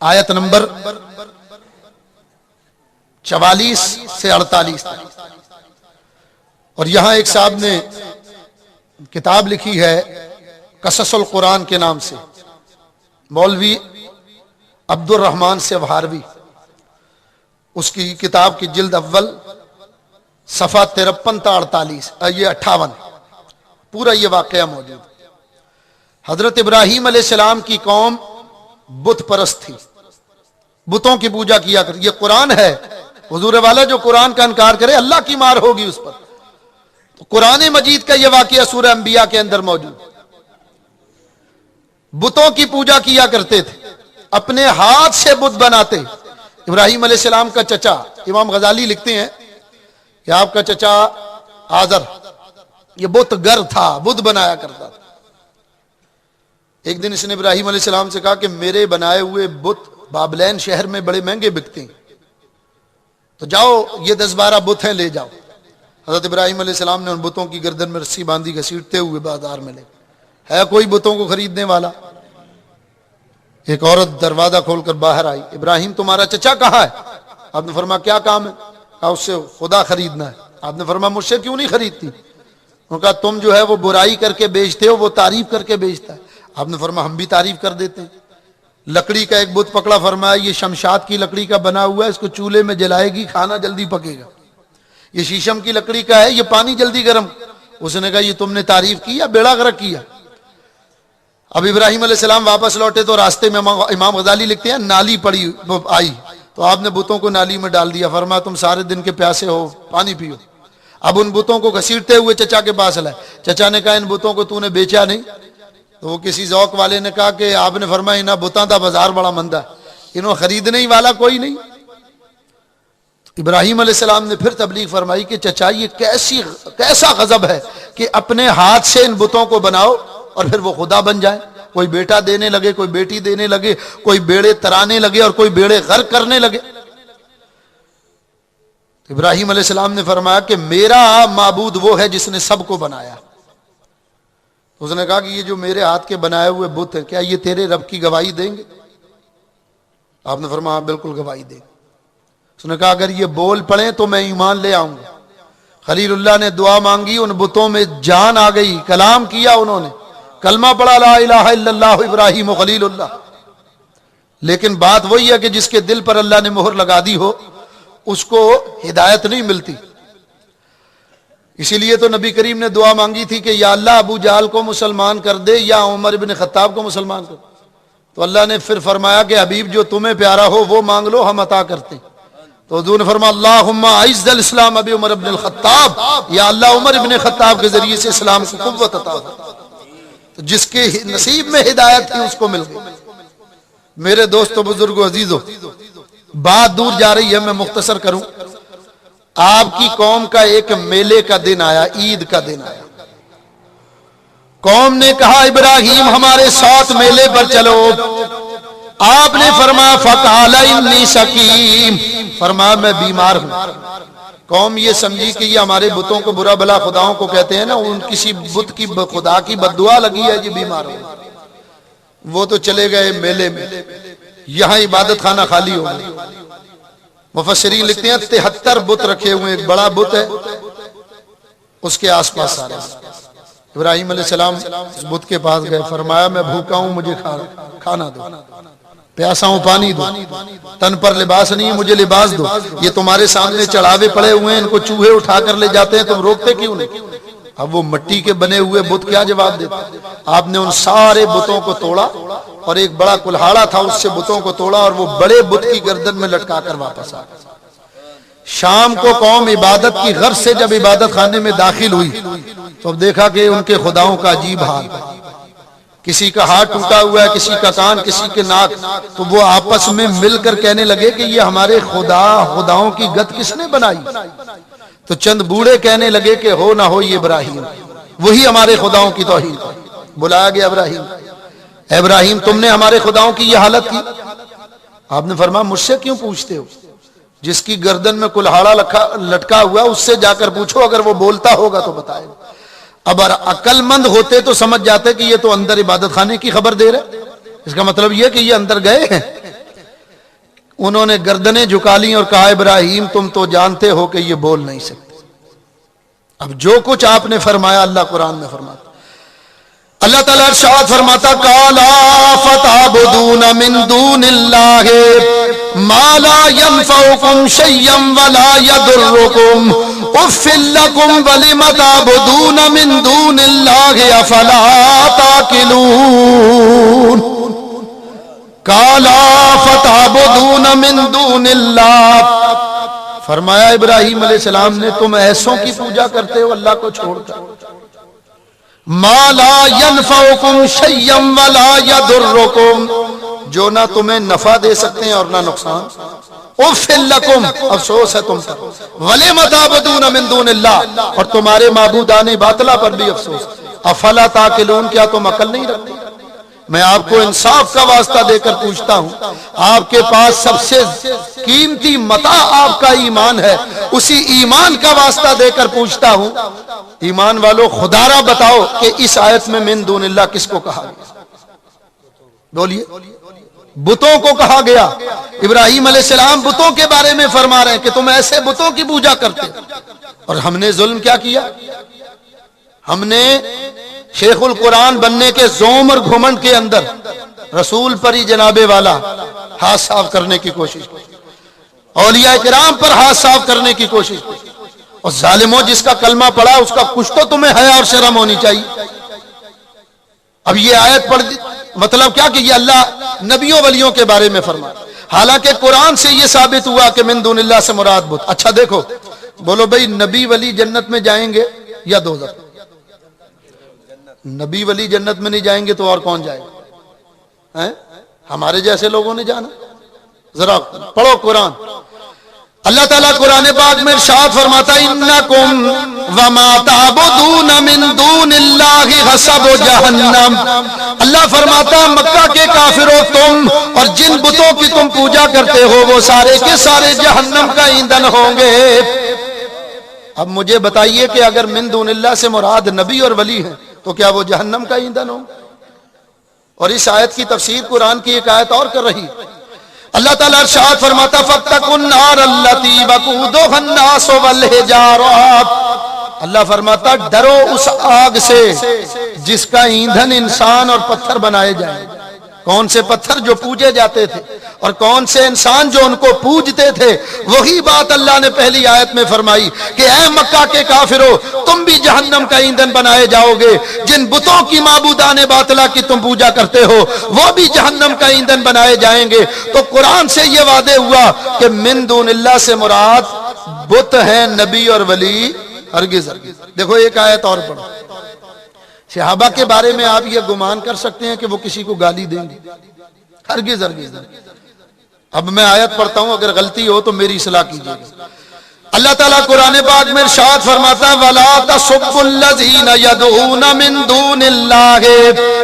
آیت نمبر 44 سے 48 تک۔ اور یہاں ایک صاحب نے کتاب لکھی ہے قصص القرآن کے نام سے، مولوی عبد الرحمن سے وہاروی، اس کی کتاب کی جلد اول صفحہ 53 تا 48 یہ 58 پورا یہ واقعہ موجود۔ حضرت ابراہیم علیہ السلام کی قوم بت پرست تھی، بتوں کی پوجا کیا کر، یہ قرآن ہے، حضور والا جو قرآن کا انکار کرے اللہ کی مار ہوگی اس پر۔ تو قرآن مجید کا یہ واقعہ سورہ انبیاء کے اندر موجود۔ بتوں کی پوجا کیا کرتے تھے، اپنے ہاتھ سے بت بناتے۔ ابراہیم علیہ السلام کا چچا، امام غزالی لکھتے ہیں کہ آپ کا چچا آزر یہ بت گر تھا، بت بنایا کرتا تھا۔ ایک دن اس نے ابراہیم علیہ السلام سے کہا کہ میرے بنائے ہوئے بت بابلین شہر میں بڑے مہنگے بکتے ہیں، تو جاؤ یہ 10-12 بت ہیں لے جاؤ۔ حضرت ابراہیم علیہ السلام نے ان بتوں کی گردن میں رسی باندھی، گھسیٹتے ہوئے بازار میں لے ہے کوئی بتوں کو خریدنے والا؟ ایک عورت دروازہ کھول کر باہر آئی، ابراہیم تمہارا چچا کہاں ہے؟ آپ نے فرمایا کیا کام ہے؟ کہا اس سے خدا خریدنا ہے۔ آپ نے فرمایا مجھ سے کیوں نہیں خریدتی؟ انہوں نے کہا تم جو ہے وہ برائی کر کے بیچتے ہو، وہ تعریف کر کے بیچتا ہے۔ آپ نے فرمایا ہم بھی تعریف کر دیتے ہیں۔ لکڑی کا ایک بت پکڑا، فرمایا یہ شمشاد کی لکڑی کا بنا ہوا ہے، اس کو چولہے میں جلائے گی کھانا جلدی پکے گا۔ یہ شیشم کی لکڑی کا ہے، یہ پانی جلدی گرم۔ اس نے کہا یہ تم نے تعریف کی یا بیڑا غرق کیا؟ اب ابراہیم علیہ السلام واپس لوٹے تو راستے میں امام غزالی لکھتے ہیں نالی پڑی آئی، تو آپ نے بتوں کو نالی میں ڈال دیا، فرمایا تم سارے دن کے پیاسے ہو، پانی پیو۔ اب ان بتوں کو گھسیٹتے ہوئے چچا کے پاس لائے۔ چچا نے کہا ان بتوں کو تو نے بیچا نہیں؟ تو وہ کسی ذوق والے نے کہا کہ آپ نے فرمایا انہاں بتاں دا بازار بڑا مندہ ہے، انہوں خریدنے ہی والا کوئی نہیں۔ ابراہیم علیہ السلام نے پھر تبلیغ فرمائی کہ چچا یہ کیسا غضب ہے کہ اپنے ہاتھ سے ان بتوں کو بناؤ اور پھر وہ خدا بن جائے، کوئی بیٹا دینے لگے، کوئی بیٹی دینے لگے، کوئی بیڑے ترانے لگے اور کوئی بیڑے غرق کرنے لگے۔ ابراہیم علیہ السلام نے فرمایا کہ میرا معبود وہ ہے جس نے سب کو بنایا۔ اس نے کہا کہ یہ جو میرے ہاتھ کے بنائے ہوئے بت ہیں کیا یہ تیرے رب کی گواہی دیں گے؟ آپ نے فرمایا بالکل گواہی دیں گے۔ اس نے کہا اگر یہ بول پڑیں تو میں ایمان لے آؤں گا۔ خلیل اللہ نے دعا مانگی، ان بتوں میں جان آ گئی، کلام کیا انہوں نے، کلمہ پڑھا لا الہ الا اللہ ابراہیم خلیل اللہ۔ لیکن بات وہی ہے کہ جس کے دل پر اللہ نے مہر لگا دی ہو اس کو ہدایت نہیں ملتی۔ اسی لیے تو نبی کریم نے دعا مانگی تھی کہ یا اللہ ابو جہل کو مسلمان کر دے یا عمر بن خطاب کو مسلمان کر دے۔ تو اللہ نے پھر فرمایا کہ حبیب جو تمہیں پیارا ہو وہ مانگ لو، ہم عطا کرتے ہیں۔ تو حضور نے فرمایا اللہم اعز الاسلام ابی عمر ابن الخطاب، یا اللہ عمر ابن خطاب کے ذریعے سے اسلام کو قوت عطا ہو۔ تو جس کے نصیب میں ہدایت تھی اس کو مل گئی۔ میرے دوستو، بزرگو، عزیزو، بات دور جا رہی ہے، میں مختصر کروں۔ آپ کی قوم کا ایک میلے کا دن آیا، عید کا دن آیا۔ قوم نے کہا ابراہیم ہمارے ساتھ میلے پر چلو۔ آپ نے فرمایا فقال انی سقیم، فرمایا میں بیمار ہوں۔ قوم یہ سمجھی کہ یہ ہمارے بتوں کو برا بلا خداؤں کو کہتے ہیں نا، ان کسی بت کی خدا کی بددعا لگی ہے جی بیمار ہو۔ وہ تو چلے گئے میلے میں، یہاں عبادت خانہ خالی ہو گیا۔ مفسرین لکھتے ہیں 73 بت رکھے ہوئے، ایک بڑا بت ہے اس کے آس پاس سارے۔ ابراہیم علیہ السلام اس بت کے پاس گئے، فرمایا میں بھوکا ہوں، مجھے کھانا دو، پیاسا ہوں پانی دو، تن پر لباس نہیں ہے مجھے لباس دو۔ یہ تمہارے سامنے چڑھاوے پڑے ہوئے ہیں، ان کو چوہے اٹھا کر لے جاتے ہیں، تم روکتے کیوں نہیں؟ اب وہ مٹی کے بنے ہوئے بت کیا جواب دیتے؟ آپ نے ان سارے بتوں کو توڑا اور ایک بڑا کلہاڑا تھا اس سے بتوں کو توڑا اور وہ بڑے بت کی گردن میں لٹکا کر واپس آ گئے۔ شام کو قوم عبادت کی غرض سے جب عبادت خانے میں داخل ہوئی تو اب دیکھا کہ ان کے خداؤں کا عجیب حال، کسی کا ہاتھ ٹوٹا ہوا ہے، کسی کا کان، کسی کے ناک۔ تو وہ آپس میں مل کر کہنے لگے کہ یہ ہمارے خداؤں کی گت کس نے بنائی؟ تو چند بوڑھے کہنے لگے کہ ہو نہ ہو یہ ابراہیم، وہی ہمارے خداؤں کی توہین۔ بلایا گیا ابراہیم، اے ابراہیم تم نے ہمارے خداؤں کی یہ حالت کی؟ آپ نے فرمایا مجھ سے کیوں پوچھتے ہو؟ جس کی گردن میں کلہاڑا لٹکا ہوا اس سے جا کر پوچھو، اگر وہ بولتا ہوگا تو بتائے گا۔ اب عقل مند ہوتے تو سمجھ جاتے کہ یہ تو اندر عبادت خانے کی خبر دے رہے، اس کا مطلب یہ کہ یہ اندر گئے ہیں۔ انہوں نے گردنیں جھکا لی اور کہا ابراہیم تم تو جانتے ہو کہ یہ بول نہیں سکتے۔ اب جو کچھ آپ نے فرمایا اللہ قرآن میں فرماتا، اللہ تعالیٰ ارشاد فرماتا قالا فتعبدون من دون اللہ ما لا ينفعكم شيئا ولا يضركم اف لكم ولم تعبدون من دون اللہ افلا تعقلون۔ قالا فتعبدون من دون اللہ، فرمایا ابراہیم علیہ السلام نے تم ایسوں کی پوجا کرتے ہو اللہ کو چھوڑ کر، ما لا ينفعكم شيئا ولا يضركم، جو نہ تمہیں نفع دے سکتے ہیں اور نہ نقصان۔ اف لکم، افسوس ہے تم پر، ولم تعبدون من دون اللہ، اور تمہارے معبودان باطلہ پر بھی افسوس۔ افلا تعقلون، کیا تم عقل نہیں رکھتے؟ میں آپ کو انصاف کا واسطہ دے کر پوچھتا ہوں، آپ کے پاس سب سے قیمتی متاع آپ کا ایمان ہے، اسی ایمان کا واسطہ دے کر پوچھتا ہوں، ایمان والو خدارہ بتاؤ کہ اس آیت میں من دون اللہ کس کو کہا گیا؟ بولیے، بتوں کو کہا گیا۔ ابراہیم علیہ السلام بتوں کے بارے میں فرما رہے ہیں کہ تم ایسے بتوں کی پوجا کرتے، اور ہم نے ظلم کیا کیا؟ ہم نے شیخ القرآن بننے کے زوم اور گھمنڈ کے اندر رسول پر ہی جناب والا ہاتھ صاف کرنے کی کوشش کی، اولیاء کرام پر ہاتھ صاف کرنے کی کوشش کی، اور ظالموں جس کا کلمہ پڑھا اس کا کچھ تو تمہیں حیا اور شرم ہونی چاہیے۔ اب یہ آیت پڑھ مطلب کیا کہ یہ اللہ نبیوں ولیوں کے بارے میں فرما، حالانکہ قرآن سے یہ ثابت ہوا کہ من دون اللہ سے مراد بت۔ اچھا دیکھو، بولو بھئی نبی ولی جنت میں جائیں گے یا دوزخ؟ نبی ولی جنت میں نہیں جائیں گے تو اور کون جائے گا؟ ہمارے جیسے لوگوں نے جانا؟ ذرا پڑھو قرآن۔ اللہ تعالیٰ قرآن پاک میں ارشاد فرماتا انکم وما تعبدون من دون اللہ حسب جہنم، اللہ فرماتا مکہ کے کافروں تم اور جن بتوں کی تم پوجا کرتے ہو وہ سارے کے سارے جہنم کا ایندھن ہوں گے۔ اب مجھے بتائیے کہ اگر من دون اللہ سے مراد نبی اور ولی ہیں تو کیا وہ جہنم کا ایندھن ہوں؟ اور اس آیت کی تفسیر قرآن کی ایک آیت اور کر رہی، اللہ تعالیٰ ارشاد فرماتا فاتقوا النار التی وقودها الناس والحجارۃ، اللہ فرماتا ڈرو اس آگ سے جس کا ایندھن انسان اور پتھر بنائے جائیں۔ کون سے پتھر جو پوجے جاتے تھے اور کون سے انسان جو ان کو پوجتے تھے. وہی بات اللہ نے پہلی آیت میں فرمائی کہ اے مکہ کے کافرو تم بھی جہنم کا ایندھن بنائے جاؤ گے. جن بتوں کی معبودان باطلہ کی تم پوجا کرتے ہو وہ بھی جہنم کا ایندھن بنائے جائیں گے. تو قرآن سے یہ وعدے ہوا کہ من دون اللہ سے مراد بت ہیں نبی اور ولی ہرگز ہرگز. دیکھو ایک آیت اور پڑھو. صحابہ کے بارے میں آپ یہ گمان کر سکتے ہیں کہ وہ کسی کو گالی دیں گے؟ ہرگز ہرگز. اب میں آیت پڑھتا ہوں، اگر غلطی ہو تو میری اصلاح کیجیے گا. اللہ تعالیٰ قرآن پاک میں ارشاد فرماتا ہے وَلَا تَسُبُّوا الَّذِينَ يَدْعُونَ مِن دُونِ اللَّهِ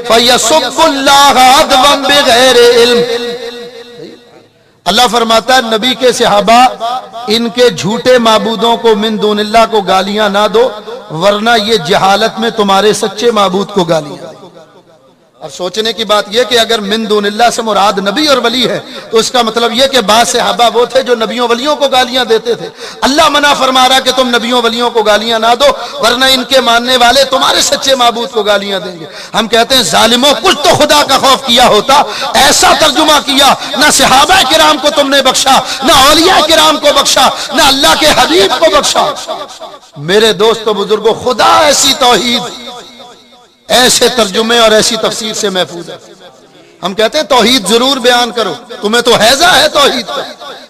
فَيَسُبُّوا اللَّهَ عَدْوًا بِغَيْرِ عِلْمٍ. اللہ فرماتا ہے نبی کے صحابہ ان کے جھوٹے معبودوں کو من دون اللہ کو گالیاں نہ دو ورنہ یہ جہالت میں تمہارے سچے معبود کو گالیاں دیں. اور سوچنے کی بات یہ کہ اگر من دون اللہ سے مراد نبی اور ولی ہے تو اس کا مطلب یہ کہ بعض صحابہ وہ تھے جو نبیوں ولیوں کو گالیاں دیتے تھے. اللہ منع فرما رہا کہ تم نبیوں ولیوں کو گالیاں نہ دو ورنہ ان کے ماننے والے تمہارے سچے معبود کو گالیاں دیں گے. ہم کہتے ہیں ظالموں کچھ تو خدا کا خوف کیا ہوتا. ایسا ترجمہ کیا، نہ صحابہ کرام کو تم نے بخشا، نہ اولیاء کرام کو بخشا، نہ اللہ کے حبیب کو بخشا. میرے دوستو بزرگوں، خدا ایسی توحید، ایسے ترجمے اور ایسی تفسیر سے محفوظ ہے. ہم کہتے ہیں توحید ضرور بیان کرو، تمہیں تو حیضہ ہے توحید کا،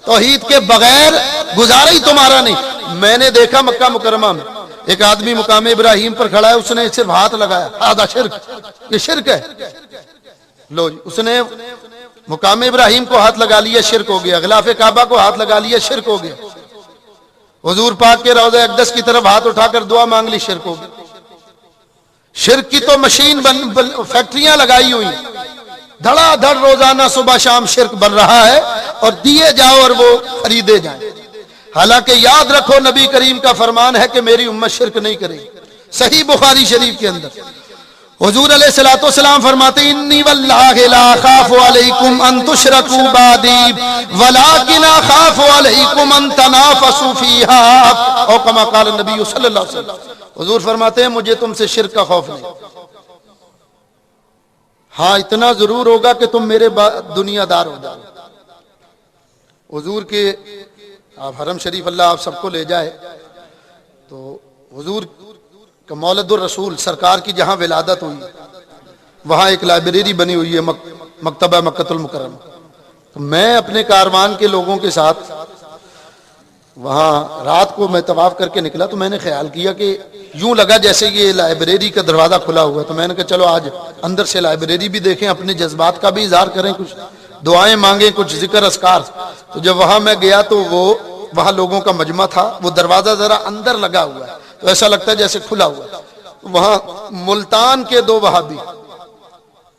توحید کے بغیر گزارا ہی تمہارا نہیں. میں نے دیکھا مکہ مکرمہ میں ایک آدمی مقام ابراہیم پر کھڑا ہے، اس نے صرف ہاتھ لگایا، آدھا شرک، یہ شرک ہے. لو جی، اس نے مقام ابراہیم کو ہاتھ لگا لیا، شرک ہو گیا. غلاف کعبہ کو ہاتھ لگا لیا، شرک ہو گیا. حضور پاک کے روضہ اقدس کی طرف ہاتھ اٹھا کر دعا مانگ لی، شرک ہو گیا. شرک کی تو مشین فیکٹریاں لگائی ہوئی، دھڑا دھڑ روزانہ صبح شام شرک بن رہا ہے اور دیے جاؤ اور وہ خریدے جائیں. حالانکہ یاد رکھو نبی کریم کا فرمان ہے کہ میری امت شرک نہیں کرے گی. صحیح بخاری شریف کے اندر حضور علیہ الصلوۃ والسلام فرماتے ہیں انی واللہ لا اخاف علیکم ان تشرکوا بعدی ولکن اخاف علیکم ان تنافسوا فیہا او کما قال النبی صلی اللہ علیہ وسلم. حضور فرماتے ہیں مجھے تم سے شرک کا خوف نہیں، ہاں اتنا ضرور ہوگا کہ تم میرے دنیا دار ہو جاؤ. حضور کے آپ حرم شریف اللہ آپ سب کو لے جائے تو حضور کا مولد الرسول سرکار کی جہاں ولادت ہوئی وہاں ایک لائبریری بنی ہوئی ہے مکتبہ مکۃ المکرمہ. تو میں اپنے کاروان کے لوگوں کے ساتھ وہاں رات کو میں طواف کر کے نکلا تو میں نے خیال کیا کہ یوں لگا جیسے یہ لائبریری کا دروازہ کھلا ہوا ہے. تو میں نے کہا چلو آج اندر سے لائبریری بھی دیکھیں، اپنے جذبات کا بھی اظہار کریں، کچھ دعائیں مانگیں، کچھ ذکر اذکار. تو جب وہاں میں گیا تو وہاں لوگوں کا مجمع تھا، وہ دروازہ ذرا اندر لگا ہوا ہے تو ایسا لگتا ہے جیسے کھلا ہوا ہے. وہاں ملتان کے 2 وہابی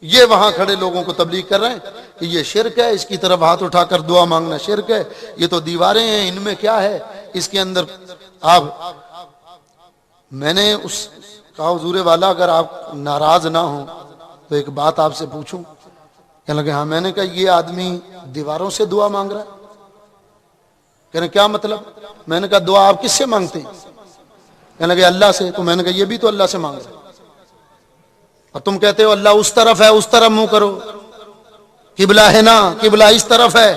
یہ وہاں کھڑے لوگوں کو تبلیغ کر رہے ہیں کہ یہ شرک ہے، اس کی طرف ہاتھ اٹھا کر دعا مانگنا شرک ہے، یہ تو دیواریں ہیں، ان میں کیا ہے، اس کے اندر آپ. میں نے اس کہا حضور والا اگر آپ ناراض نہ ہوں تو ایک بات آپ سے پوچھوں. کہنے لگے ہاں. میں نے کہا یہ آدمی دیواروں سے دعا مانگ رہا ہے؟ کہنے کیا مطلب؟ میں نے کہا دعا آپ کس سے مانگتے ہیں؟ کہنے لگے اللہ سے. تو میں نے کہا یہ بھی تو اللہ سے مانگ رہا ہے اور تم کہتے ہو اللہ اس طرف ہے، اس طرف منہ کرو، قبلہ ہے نا، قبلہ اس طرف ہے.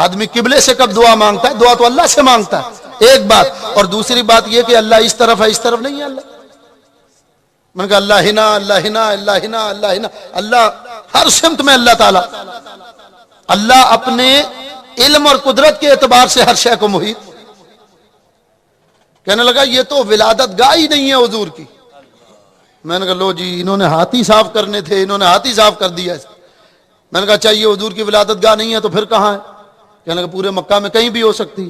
آدمی قبلے سے کب دعا مانگتا ہے؟ دعا تو اللہ سے مانگتا ہے. ایک بات. اور دوسری بات یہ کہ اللہ اس طرف ہے، اس طرف نہیں ہے اللہ. میں نے کہا اللہ ہنا، اللہ ہنا، اللہ ہنا، اللہ ہنا، اللہ ہر سمت میں اللہ تعالیٰ. اللہ اپنے علم اور قدرت کے اعتبار سے ہر شے کو محیط. کہنے لگا یہ تو ولادت گاہ ہی نہیں ہے حضور کی. میں نے کہا لو جی انہوں نے ہاتھ ہی صاف کرنے تھے، انہوں نے ہاتھ ہی صاف کر دیا. میں نے کہا چاہیے حضور کی ولادت گاہ نہیں ہے تو پھر کہاں ہے؟ کہنے لگا پورے مکہ میں کہیں بھی ہو سکتی.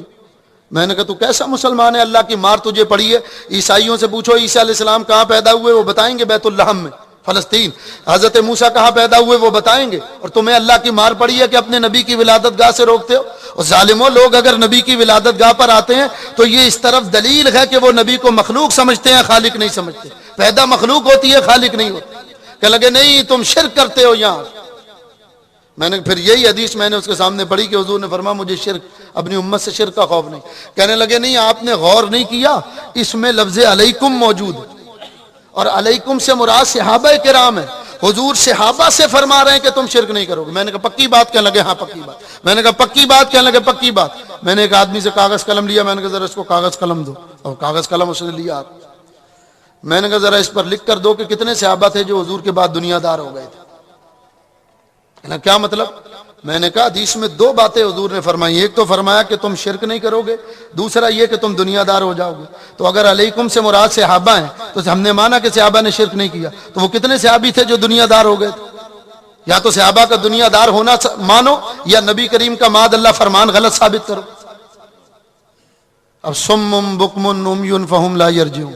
میں نے کہا تو کیسا مسلمان ہے؟ اللہ کی مار تجھے پڑی ہے. عیسائیوں سے پوچھو عیسیٰ علیہ السلام کہاں پیدا ہوئے، وہ بتائیں گے بیت اللحم میں فلسطین. حضرت موسیٰ کہاں پیدا ہوئے وہ بتائیں گے. اور تمہیں اللہ کی مار پڑی ہے کہ اپنے نبی کی ولادت گاہ سے روکتے ہو. اور ظالموں لوگ اگر نبی کی ولادت گاہ پر آتے ہیں تو یہ اس طرف دلیل ہے کہ وہ نبی کو مخلوق سمجھتے ہیں، خالق نہیں سمجھتے. پیدا مخلوق ہوتی ہے، خالق نہیں ہوتی. کہ لگے نہیں تم شرک کرتے ہو یہاں. میں نے پھر یہی حدیث میں نے اس کے سامنے پڑھی کہ حضور نے فرمایا مجھے شرک، اپنی امت سے شرک کا خوف نہیں. کہنے لگے نہیں آپ نے غور نہیں کیا، اس میں لفظ علیکم موجود ہے اور علیکم سے مراد صحابہ کرام ہے. حضور صحابہ سے فرما رہے ہیں کہ تم شرک نہیں کرو گے. میں نے کہا پکی بات کہنے لگے. ہاں پکی بات. میں نے کہا پکی بات کہنے لگے. پکی بات. میں نے ایک آدمی سے کاغذ قلم لیا. میں نے کہا ذرا اس کو کاغذ قلم دو, اور کاغذ قلم اس نے لیا. میں نے کہا ذرا اس پر لکھ کر دو کہ کتنے صحابہ تھے جو حضور کے بعد دنیا دار ہو گئے تھے. کیا مطلب؟ میں نے کہا حدیث میں دو باتیں حضور نے فرمائی. ایک تو فرمایا کہ تم شرک نہیں کرو گے, دوسرا یہ کہ تم دنیا دار ہو جاؤ گے. تو اگر علیکم سے مراد صحابہ ہیں تو ہم نے مانا کہ صحابہ نے شرک نہیں کیا, تو وہ کتنے صحابی تھے جو دنیا دار ہو گئے تھے؟ یا تو صحابہ کا دنیا دار ہونا مانو, یا نبی کریم کا ماد اللہ فرمان غلط ثابت کرو. اب سم بکم عمی فہم لا یرجعون.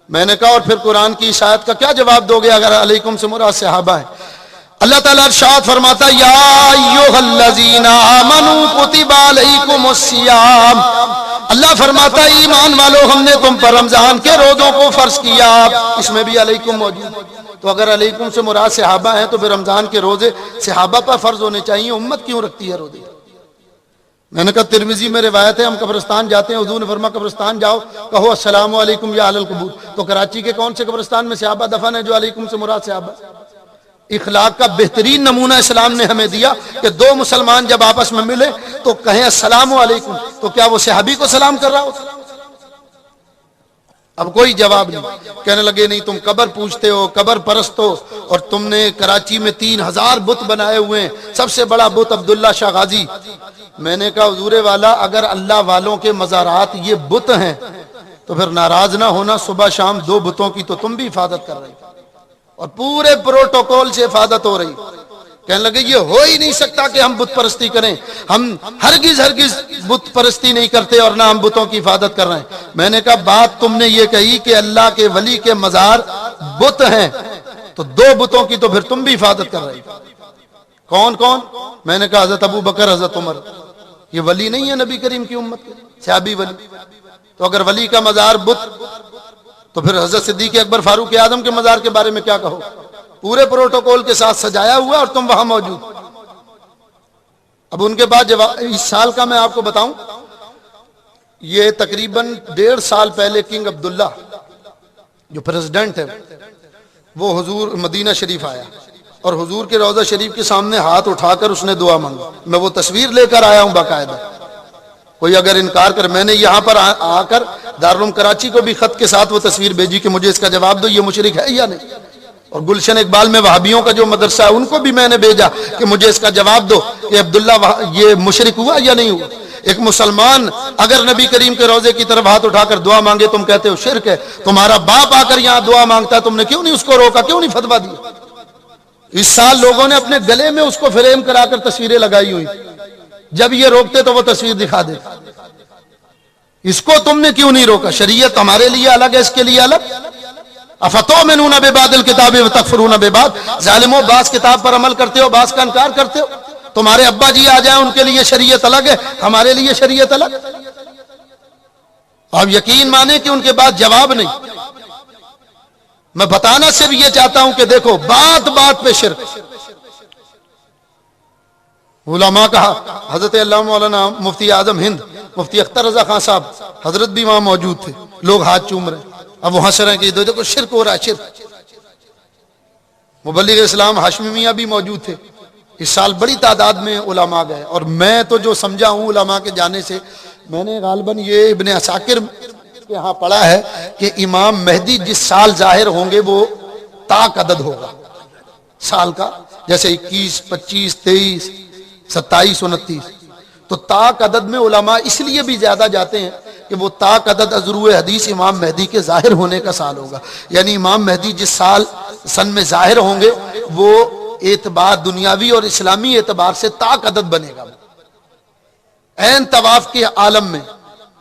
میں نے کہا اور پھر قرآن کی اس آیت کا کیا جواب دو گے اگر علیکم سے مراد صحابہ ہے؟ اللہ تعالیٰ ارشاد فرماتا ہے یا ایھا الذین آمنوا کتب علیکم الصیام. اللہ فرماتا ہے ایمان والو ہم نے تم پر رمضان کے روزوں کو فرض کیا. اس میں بھی علیکم موجود. تو اگر علیکم سے مراد صحابہ ہیں تو پھر رمضان کے روزے صحابہ پر فرض ہونے چاہیے. امت کیوں رکھتی ہے روزے؟ میں نے کہا ترمذی میں روایت ہے ہم قبرستان جاتے ہیں, حضور نے فرمایا قبرستان جاؤ کہو السلام علیکم یا اہل القبور. تو کراچی کے کون سے قبرستان میں صحابہ دفن ہیں جو علیکم سے مراد صحابہ؟ اخلاق کا بہترین نمونہ اسلام نے ہمیں دیا کہ دو مسلمان جب آپس میں ملے تو کہیں السلام علیکم. تو کیا وہ صحابی کو سلام کر رہا ہو؟ اب کوئی جواب نہیں. کہنے لگے نہیں تم قبر پوجتے ہو, قبر پرست ہو, اور تم نے کراچی میں 3000 بت بنائے ہوئے ہیں, سب سے بڑا بت عبداللہ شاہ غازی. میں نے کہا حضور والا اگر اللہ والوں کے مزارات یہ بت ہیں تو پھر ناراض نہ ہونا, صبح شام 2 بتوں کی تو تم بھی حفاظت کر رہے اور پورے پروٹوکول سے حفاظت ہو رہی. کہنے لگے یہ ہو ہی نہیں سکتا کہ ہم بت پرستی کریں, ہم ہرگز بت پرستی نہیں کرتے اور نہ ہم بتوں کی حفاظت کر رہے ہیں. میں نے کہا بات تم نے یہ کہی کہ اللہ کے ولی کے مزار بت ہیں, تو 2 بتوں کی تو پھر تم بھی حفاظت کر رہے. کون کون؟ میں نے کہا حضرت ابو بکر, حضرت عمر. یہ ولی نہیں ہے نبی کریم کی امت کے, صحابی ولی. تو اگر ولی کا مزار بت تو پھر حضرت صدیق اکبر فاروق اعظم کے مزار کے بارے میں کیا کہو؟ پورے پروٹوکول کے ساتھ سجایا ہوا اور تم وہاں موجود. اب ان کے بعد اس سال کا میں آپ کو بتاؤں, یہ تقریباً 1.5 سال پہلے کنگ عبداللہ جو پریزیڈنٹ ہے وہ حضور مدینہ شریف آیا اور حضور کے روضہ شریف کے سامنے ہاتھ اٹھا کر اس نے دعا مانگی. میں وہ تصویر لے کر آیا ہوں باقاعدہ. کوئی اگر انکار کر, میں نے یہاں پر آ کر دارالعلوم کراچی کو بھی خط کے ساتھ وہ تصویر بھیجی کہ مجھے اس کا جواب دو یہ مشرک ہے یا نہیں. اور گلشن اقبال میں وہابیوں کا جو مدرسہ ہے ان کو بھی میں نے بھیجا کہ مجھے اس کا جواب دو کہ عبداللہ یہ مشرک ہوا یا نہیں ہوا. ایک مسلمان اگر نبی کریم کے روضے کی طرف ہاتھ اٹھا کر دعا مانگے تم کہتے ہو شرک ہے, تمہارا باپ آ کر یہاں دعا مانگتا ہے تم نے کیوں نہیں اس کو روکا, کیوں نہیں فتویٰ دیا؟ اس سال لوگوں نے اپنے گلے میں اس کو فریم کرا کر تصویریں لگائی ہوئی, جب یہ روکتے تو وہ تصویر دکھا دیتے. اس کو تم نے کیوں نہیں روکا؟ شریعت ہمارے لیے الگ ہے, اس کے لیے الگ. افتؤمنون ببعض الکتاب وتکفرون ببعض. ظالموں, بعض کتاب پر عمل کرتے ہو, بعض کا انکار کرتے ہو. تمہارے ابا جی آ جائیں ان کے لیے شریعت الگ ہے, ہمارے لیے شریعت الگ. آپ یقین مانیں کہ ان کے بعد جواب نہیں. میں بتانا صرف یہ چاہتا ہوں کہ دیکھو بات بات پہ شرک. علماء کا حضرت علامہ مولانا مفتی اعظم ہند مفتی اختر رضا خان صاحب حضرت بھی وہاں موجود تھے, لوگ ہاتھ چوم رہے ہیں. اب وہ ہنس رہے ہیں کہ دیکھو شرک ہو رہا ہے, شرک. مبلغ اسلام ہاشمی میاں بھی موجود تھے. اس سال بڑی تعداد میں علماء گئے, اور میں تو جو سمجھا ہوں علماء کے جانے سے, میں نے غالباً یہ ابن عساکر کے ہاں پڑھا ہے کہ امام مہدی جس سال ظاہر ہوں گے وہ تاک عدد ہوگا سال کا, جیسے 21, 25, 23, 27, 29. تو تاک عدد میں علماء اس لیے بھی زیادہ جاتے ہیں کہ وہ تاک عدد از روح حدیث امام مہدی کے ظاہر ہونے کا سال ہوگا. یعنی امام مہدی جس سن میں ظاہر ہوں گے وہ اعتبار دنیاوی اور اسلامی اعتبار سے تاک عدد بنے گا. عین طواف کے عالم میں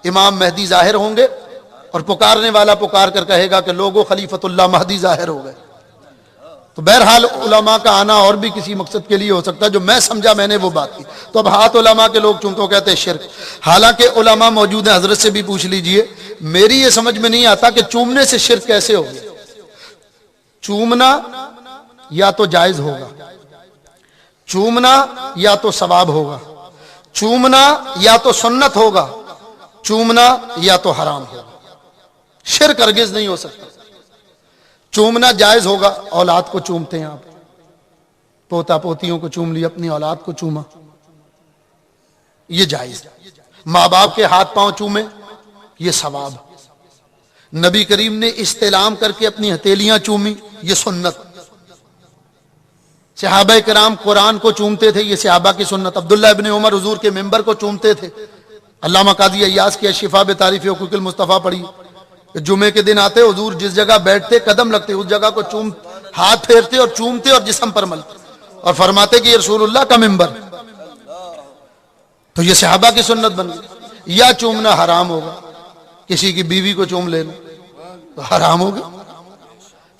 امام مہدی ظاہر ہوں گے اور پکارنے والا پکار کر کہے گا کہ لوگو خلیفۃ اللہ مہدی ظاہر ہو گئے. تو بہرحال علماء کا آنا اور بھی کسی مقصد کے لیے ہو سکتا ہے, جو میں سمجھا میں نے وہ بات کی. تو اب ہاتھ علماء کے لوگ چومتے کہتے ہیں شرک, حالانکہ علماء موجود ہیں, حضرت سے بھی پوچھ لیجئے. میری یہ سمجھ میں نہیں آتا کہ چومنے سے شرک کیسے ہو گیا. چومنا یا تو جائز ہوگا, چومنا یا تو ثواب ہوگا, چومنا یا تو سنت ہوگا, چومنا یا تو حرام ہوگا. شرک ہرگز نہیں ہو سکتا. چومنا جائز ہوگا، اولاد کو چومتے ہیں آپ، پوتا پوتیوں کو چوم لیا، اپنی اولاد کو چوما، یہ جائز۔ ماں باپ کے ہاتھ پاؤں چومے، یہ ثواب۔ نبی کریم نے استلام کر کے اپنی ہتھیلیاں چومی، یہ سنت۔ صحابہ کرام قرآن کو چومتے تھے، یہ صحابہ کی سنت۔ عبداللہ ابن عمر حضور کے ممبر کو چومتے تھے۔ علامہ قاضی عیاض کی شفا بتعریف حقوق المصطفیٰ پڑھی، جمعے کے دن آتے حضور جس جگہ بیٹھتے قدم لگتے اس جگہ کو ہاتھ پھیرتے اور چومتے اور جسم پر ملتے اور فرماتے کہ یہ رسول اللہ کا ممبر۔ تو یہ صحابہ کی سنت بن گئی۔ یا چومنا حرام ہوگا، کسی کی بیوی کو چوم لینا تو حرام ہوگا۔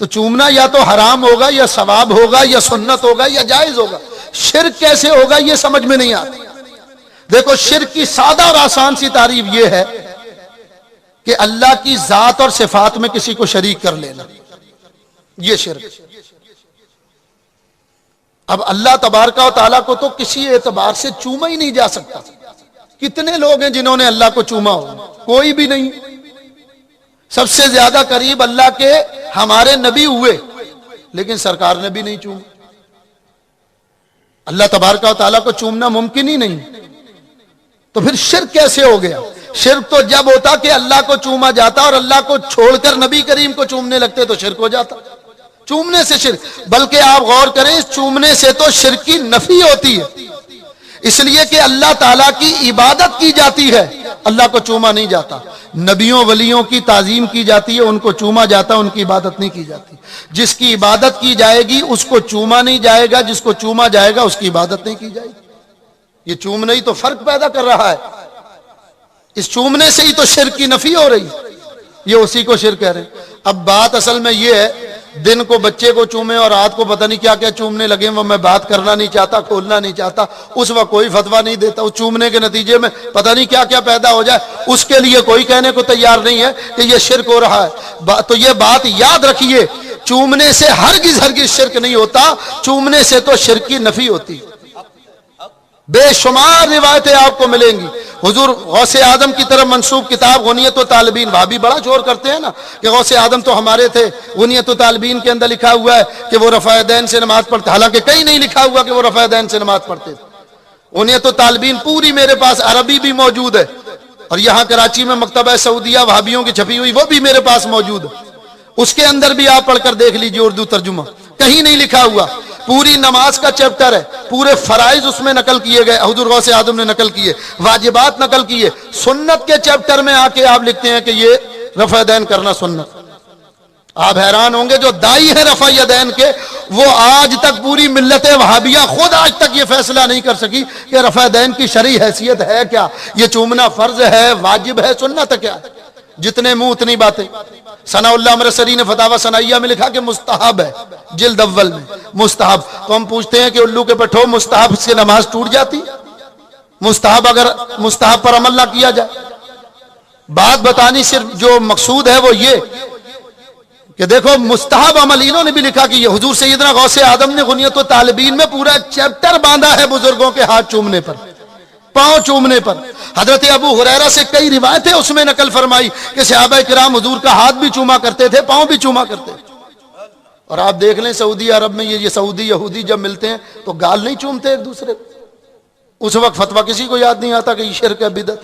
تو چومنا یا تو حرام ہوگا یا ثواب ہوگا یا سنت ہوگا یا جائز ہوگا۔ شرک کیسے ہوگا یہ سمجھ میں نہیں آتی۔ دیکھو شرک کی سادہ اور آسان سی تعریف یہ ہے کہ اللہ کی ذات اور صفات میں کسی کو شریک کر لینا، یہ شرک۔ اب اللہ تبارک و تعالیٰ کو تو کسی اعتبار سے چوما ہی نہیں جا سکتا۔ کتنے لوگ ہیں جنہوں نے اللہ کو چوما ہو؟ کوئی بھی نہیں۔ سب سے زیادہ قریب اللہ کے ہمارے نبی ہوئے، لیکن سرکار نے بھی نہیں چوما۔ اللہ تبارک و تعالیٰ کو چومنا ممکن ہی نہیں۔ تو پھر شرک کیسے ہو گیا؟ شرک تو جب ہوتا کہ اللہ کو چوما جاتا اور اللہ کو چھوڑ کر نبی کریم کو چومنے لگتے تو شرک ہو جاتا۔ چومنے سے شرک، بلکہ آپ غور کریں اس چومنے سے تو شرک کی نفی ہوتی ہے، اس لیے کہ اللہ تعالیٰ کی عبادت کی جاتی ہے، اللہ کو چوما نہیں جاتا۔ نبیوں ولیوں کی تعظیم کی جاتی ہے، ان کو چوما جاتا، ان کی عبادت نہیں کی جاتی۔ جس کی عبادت کی جائے گی اس کو چوما نہیں جائے گا، جس کو چوما جائے گا اس کی عبادت نہیں کی جائے گی۔ یہ چومنا ہی تو فرق پیدا کر رہا ہے، اس چومنے سے ہی تو شرک کی نفی ہو رہی، یہ اسی کو شرک کہہ رہے ہیں۔ اب بات اصل میں یہ ہے، دن کو بچے کو چومے اور رات کو پتہ نہیں کیا کیا چومنے لگے، وہ میں بات کرنا نہیں چاہتا، کھولنا نہیں چاہتا، اس وقت کوئی فتویٰ نہیں دیتا۔ اس چومنے کے نتیجے میں پتہ نہیں کیا کیا پیدا ہو جائے، اس کے لیے کوئی کہنے کو تیار نہیں ہے کہ یہ شرک ہو رہا ہے۔ تو یہ بات یاد رکھیے، چومنے سے ہرگز شرک نہیں ہوتا، چومنے سے تو شرک کی نفی ہوتی۔ بے شمار روایتیں آپ کو ملیں گی۔ حضور غوث اعظم کی طرف منسوب کتاب غنیت و طالبین، بھابی بڑا شور کرتے ہیں نا کہ غوث اعظم تو ہمارے تھے، غنیت و طالبین کے اندر لکھا ہوا ہے کہ وہ رفع دین سے نماز پڑھتے، حالانکہ کہیں نہیں لکھا ہوا کہ وہ رفع دین سے نماز پڑھتے تھے۔ غنیت و طالبین پوری میرے پاس عربی بھی موجود ہے، اور یہاں کراچی میں مکتبہ سعودیہ وہابیوں کی چھپی ہوئی وہ بھی میرے پاس موجود ہے، اس کے اندر بھی آپ پڑھ کر دیکھ لیجیے اردو ترجمہ، کہیں نہیں لکھا ہوا۔ پوری نماز کا چیپٹر ہے، پورے فرائض اس میں نقل کیے گئے، حضور غوث اعظم نے نقل کیے، واجبات نقل کیے۔ سنت کے چیپٹر میں آ کے آپ لکھتے ہیں کہ یہ رفع دین کرنا سنت۔ آپ حیران ہوں گے جو دائی ہیں رفع یدین کے، وہ آج تک پوری ملت وہابیہ خود آج تک یہ فیصلہ نہیں کر سکی کہ رفع دین کی شرعی حیثیت ہے کیا، یہ چومنا فرض ہے، واجب ہے، سنت کیا ہے۔ جتنے منہ اتنی باتیں۔ ثناء اللہ امرتسری نے فتاوی ثنائیہ میں لکھا کہ مستحب ہے، جلد اول میں مستحب۔ تو ہم پوچھتے ہیں کہ الو کے پٹھو مستحب سے نماز ٹوٹ جاتی؟ مستحب اگر مستحب پر عمل نہ کیا جائے، بات بتانی صرف جو مقصود ہے وہ یہ کہ دیکھو مستحب عمل، انہوں نے بھی لکھا کہ یہ حضور سیدنا غوث اعظم نے غنیت و طالبین میں پورا چیپٹر باندھا ہے بزرگوں کے ہاتھ چومنے پر، پاؤں چومنے پر۔ حضرت ابو ہریرہ سے کئی روایتیں اس میں نقل فرمائی کہ صحابہ کرام حضور کا ہاتھ بھی چوما کرتے تھے، پاؤں بھی چوما کرتے تھے۔ اور آپ دیکھ لیں سعودی عرب میں یہ سعودی یہودی جب ملتے ہیں تو گال نہیں چومتے ایک دوسرے کو۔ اس وقت فتویٰ کسی کو یاد نہیں آتا کہ یہ شرک ہے، بدعت۔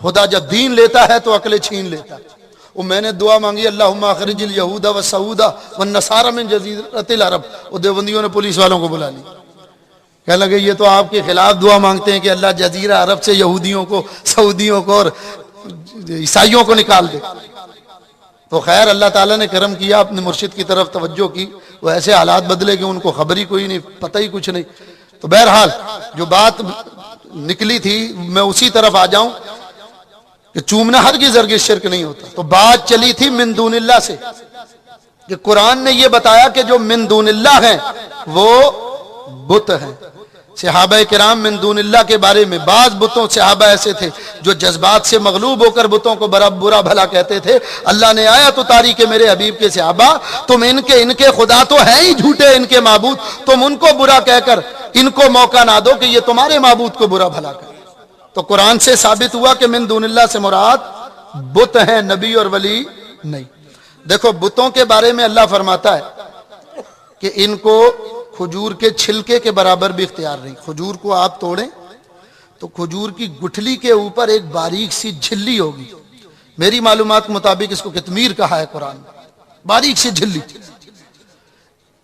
خدا جب دین لیتا ہے تو عقلیں چھین لیتا ہے۔ وہ میں نے دعا مانگی اللہم اخرج الیہود والسعود والنصارى من جزیرۃ العرب، وہ دیوبندیوں نے پولیس والوں کو بلا لی، کہنے لگے یہ تو آپ کے خلاف دعا مانگتے ہیں کہ اللہ جزیرہ عرب سے یہودیوں کو، سعودیوں کو اور عیسائیوں کو نکال دے۔ تو خیر اللہ تعالیٰ نے کرم کیا، اپنے مرشد کی طرف توجہ کی، وہ ایسے حالات بدلے کہ ان کو خبر ہی کوئی نہیں، پتہ ہی کچھ نہیں۔ تو بہرحال جو بات نکلی تھی میں اسی طرف آ جاؤں کہ چومنا ہرگز شرک نہیں ہوتا۔ تو بات چلی تھی من دون اللہ سے، کہ قرآن نے یہ بتایا کہ جو من دون اللہ ہیں وہ بت ہیں۔ صحابہ کرام من دون اللہ کے بارے میں، بعض بتوں صحابہ ایسے تھے جو جذبات سے مغلوب ہو کر بتوں کو برا بھلا کہتے تھے۔ اللہ نے آیت اتاری کہ میرے حبیب کے صحابہ تم ان کے خدا تو ہیں ہی جھوٹے، ان کے معبود، تم ان کو برا کہہ کر ان کو موقع نہ دو کہ یہ تمہارے معبود کو برا بھلا کرے۔ تو قرآن سے ثابت ہوا کہ من دون اللہ سے مراد بت ہیں، نبی اور ولی نہیں۔ دیکھو بتوں کے بارے میں اللہ فرماتا ہے کہ ان کو کھجور کے چھلکے کے برابر بھی اختیار نہیں. کھجور کو آپ توڑیں تو کھجور کی گٹھلی کے اوپر ایک باریک سی جھلی ہوگی. میری معلومات کے مطابق اس کو کتمیر کہا ہے قرآن میں, باریک سی جھلی.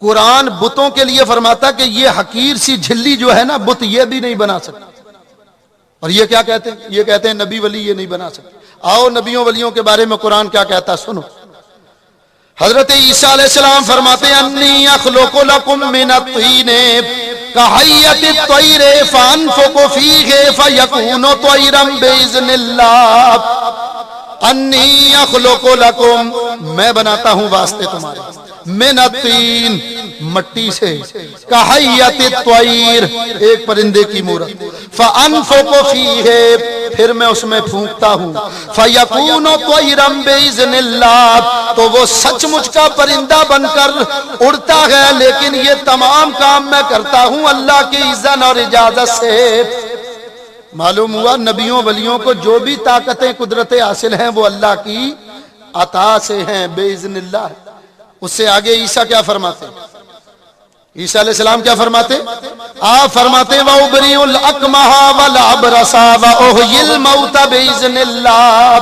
قرآن بتوں کے لیے فرماتا کہ یہ حقیر سی جھلی جو ہے نا بت یہ بھی نہیں بنا سکتا. اور یہ کیا کہتے ہیں؟ یہ کہتے ہیں نبی ولی یہ نہیں بنا سکتے. آؤ نبیوں ولیوں کے بارے میں قرآن کیا کہتا ہے سنو. حضرت عیسیٰ علیہ السلام فرماتے ہیں انی اخلق لکم من الطین کہیۃ الطیر فانفخ فیہ فیکون طیرا باذن اللہ. انی اخلق لکم میں بناتا ہوں واسطے تمہارے من الطین مٹی سے کہیۃ الطیر ایک پرندے کی مورت فانفخ فیہ پھر میں اس میں پھونکتا ہوں فیکون طیرا باذن اللہ تو وہ سچ مچ کا پرندہ بن کر اڑتا ہے. لیکن یہ تمام کام میں کرتا ہوں اللہ کی اذن اور اجازت سے. معلوم ہوا نبیوں ولیوں کو جو بھی طاقتیں قدرتیں حاصل ہیں وہ اللہ کی عطا سے ہیں باذن اللہ. اس سے آگے عیسیٰ کیا فرماتے ہیں؟ عیسیٰ علیہ السلام کیا فرماتے؟ آپ فرماتے ہیں وَأُبْرِئُ الْأَكْمَحَ وَالْأَبْرَصَ وَأُحْيِي الْمَوْتَ بِإِذْنِ اللَّهِ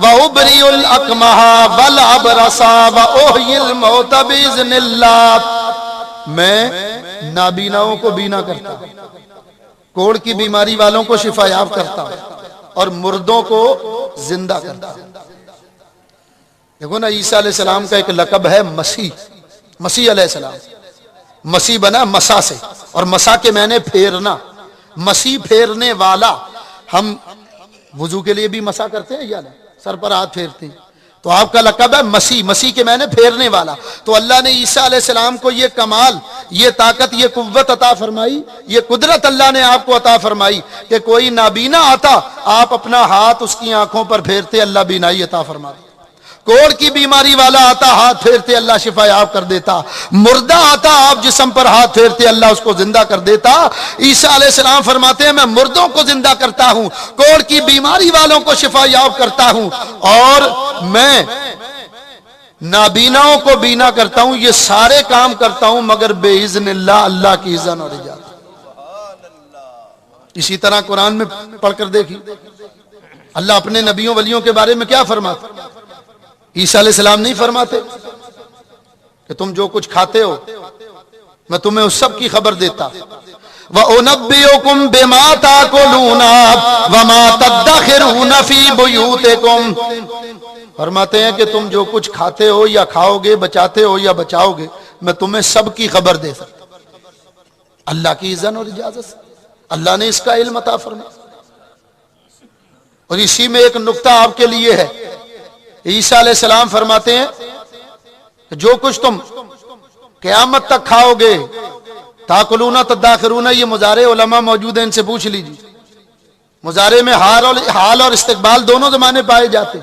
وَأُبْرِئُ الْأَكْمَحَ وَالْأَبْرَصَ وَأُحْيِي الْمَوْتَ بِإِذْنِ اللَّهِ میں نابیناؤں کو بینا کرتا ہوں, کوڑ کی بیماری والوں کو شفا یاب کرتا ہوں اور مردوں کو زندہ کرتا ہوں. دیکھو نا عیسیٰ علیہ السلام کا ایک لقب ہے مسیح. مسیح علیہ السلام مسیح بنا مسا سے, اور مسا کے معنی پھیرنا, مسیح پھیرنے والا. ہم وضو کے لیے بھی مسا کرتے ہیں یا نہیں, سر پر ہاتھ پھیرتے ہیں, تو آپ کا لقب ہے مسیح. مسیح کے معنی پھیرنے والا. تو اللہ نے عیسیٰ علیہ السلام کو یہ کمال, یہ طاقت, یہ قوت عطا فرمائی, یہ قدرت اللہ نے آپ کو عطا فرمائی کہ کوئی نابینا آتا آپ اپنا ہاتھ اس کی آنکھوں پر پھیرتے اللہ بینائی عطا فرماتا. کوڑ کی بیماری والا آتا ہاتھ پھیرتے اللہ شفا یاب کر دیتا. مردہ آتا آپ جسم پر ہاتھ پھیرتے اللہ اس کو زندہ کر دیتا. عیسیٰ علیہ السلام فرماتے ہیں میں مردوں کو زندہ کرتا ہوں, کوڑ کی بیماری والوں کو شفا یاب کرتا ہوں, اور میں نابیناؤں کو بینا کرتا ہوں. یہ سارے کام کرتا ہوں مگر بے اذن اللہ, اللہ کی اذن اور اجازت. اسی طرح قرآن میں پڑھ کر دیکھیں اللہ اپنے نبیوں ولیوں کے بارے میں کیا فرماتا. عیسیٰ علیہ السلام نہیں فرماتے کہ تم جو کچھ کھاتے ہو میں تمہیں اس سب کی خبر دیتا. وَأُنَبِّئُكُمْ بِمَا تَأْكُلُونَ وَمَا تَدَّخِرُونَ فِي بُيُوتِكُمْ فرماتے ہیں کہ تم جو کچھ کھاتے ہو یا کھاؤ گے, بچاتے ہو یا بچاؤ گے, میں تمہیں سب کی خبر دے سکتا اللہ کی اذن اور اجازت سے. اللہ نے اس کا علم عطا فرمایا. اور اسی میں ایک نقطہ آپ کے لیے ہے. عیسیٰ علیہ السلام فرماتے ہیں کہ جو کچھ تم قیامت تک کھاؤ گے, تاکلون تداخرون, یہ مضارع علماء موجود ہیں ان سے پوچھ لیجیے. مضارع میں حال اور استقبال دونوں زمانے پائے جاتے.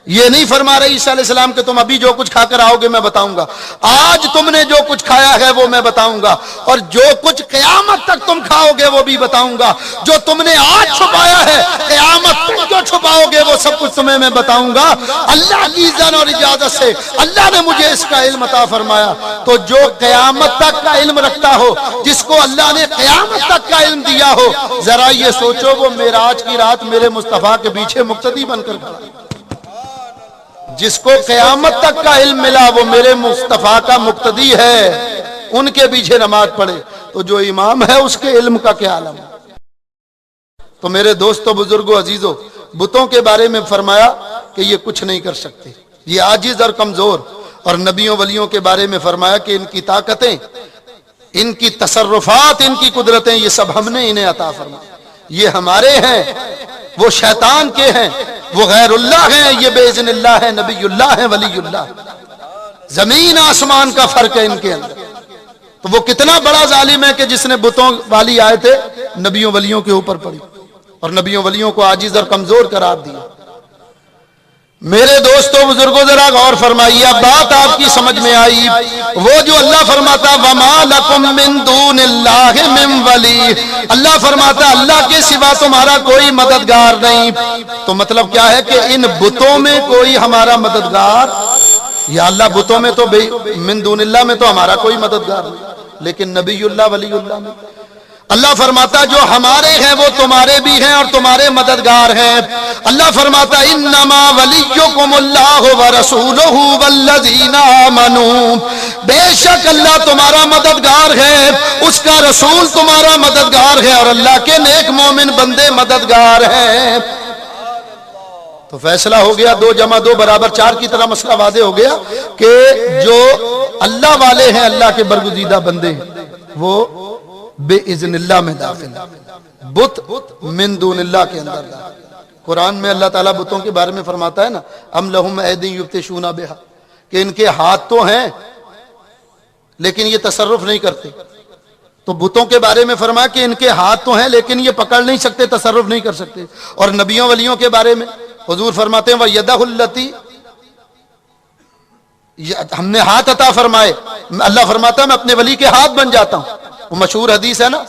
یہ نہیں فرما رہے عیسیٰ علیہ السلام کہ تم ابھی جو کچھ کھا کر آؤ گے میں بتاؤں گا, آج تم نے جو کچھ کھایا ہے وہ میں بتاؤں گا, اور جو کچھ قیامت تک تم کھاؤ گے وہ بھی بتاؤں گا. جو تم نے آج چھپایا ہے قیامت تک جو چھپاؤ گے وہ سب کچھ تمہیں میں بتاؤں گا اللہ کی اذن اور اجازت سے. اللہ نے مجھے اس کا علم عطا فرمایا. تو جو قیامت تک کا علم رکھتا ہو, جس کو اللہ نے قیامت تک کا علم دیا ہو, ذرا یہ سوچو وہ معراج کی رات میرے مصطفیٰ کے پیچھے مقتدی بن کر کھڑا. جس کو قیامت تک کا علم ملا وہ میرے مصطفیٰ کا مقتدی ہے, ان کے پیچھے نماز پڑھے. تو جو امام ہے اس کے علم کا کیا عالم ہے. تو میرے دوستو, بزرگوں, عزیزوں, بتوں کے بارے میں فرمایا کہ یہ کچھ نہیں کر سکتے, یہ عاجز اور کمزور. اور نبیوں ولیوں کے بارے میں فرمایا کہ ان کی طاقتیں, ان کی تصرفات, ان کی قدرتیں یہ سب ہم نے انہیں عطا فرمایا. یہ ہمارے ہیں, وہ شیطان کے ہیں, وہ غیر اللہ ہیں, یہ بے اذن اللہ ہے, نبی اللہ ہے, ولی اللہ. زمین آسمان کا فرق ہے ان کے اندر. تو وہ کتنا بڑا ظالم ہے کہ جس نے بتوں والی آیتیں نبیوں ولیوں کے اوپر پڑی اور نبیوں ولیوں کو عاجز اور کمزور قرار دیا. میرے دوستو, بزرگوں, ذرا غور فرمائیے, اب بات آپ کی سمجھ میں آئی. وہ جو اللہ فرماتا وَمَا لَكُم مِّن دُونِ اللَّهِ مِن وَلِيٍّ, اللہ فرماتا اللہ کے سوا تمہارا کوئی مددگار نہیں. تو مطلب کیا ہے کہ ان بتوں میں کوئی ہمارا مددگار یا اللہ بتوں میں تو من دون اللہ میں تو ہمارا کوئی مددگار نہیں، لیکن نبی اللہ ولی اللہ میں اللہ فرماتا جو ہمارے ہیں وہ تمہارے بھی ہیں اور تمہارے مددگار ہیں۔ اللہ فرماتا انما ولیکم اللہ ورسولہ والذین آمنوا، بے شک اللہ تمہارا مددگار ہے، اس کا رسول تمہارا مددگار ہے، اور اللہ کے نیک مومن بندے مددگار ہیں۔ تو فیصلہ ہو گیا 2 + 2 = 4 کی طرح مسئلہ واضح ہو گیا کہ جو اللہ والے ہیں، اللہ کے برگزیدہ بندے ہیں، وہ بے اذن اللہ میں داخل، بت من دون اللہ کے اندر داخل۔ قرآن میں اللہ تعالیٰ بتوں کے بارے میں فرماتا ہے نا ام لہم ایدی یبطشون بہا، کہ ان کے ہاتھ تو ہیں لیکن یہ تصرف نہیں کرتے۔ تو بتوں کے بارے میں فرمایا کہ ان کے ہاتھ تو ہیں لیکن یہ پکڑ نہیں سکتے، تصرف نہیں کر سکتے۔ اور نبیوں ولیوں کے بارے میں حضور فرماتے ہیں وَيَدَهُ الَّتِي، ہم نے ہاتھ عطا فرمائے، اللہ فرماتا ہے میں اپنے ولی کے ہاتھ بن جاتا ہوں۔ وہ مشہور حدیث ہے نا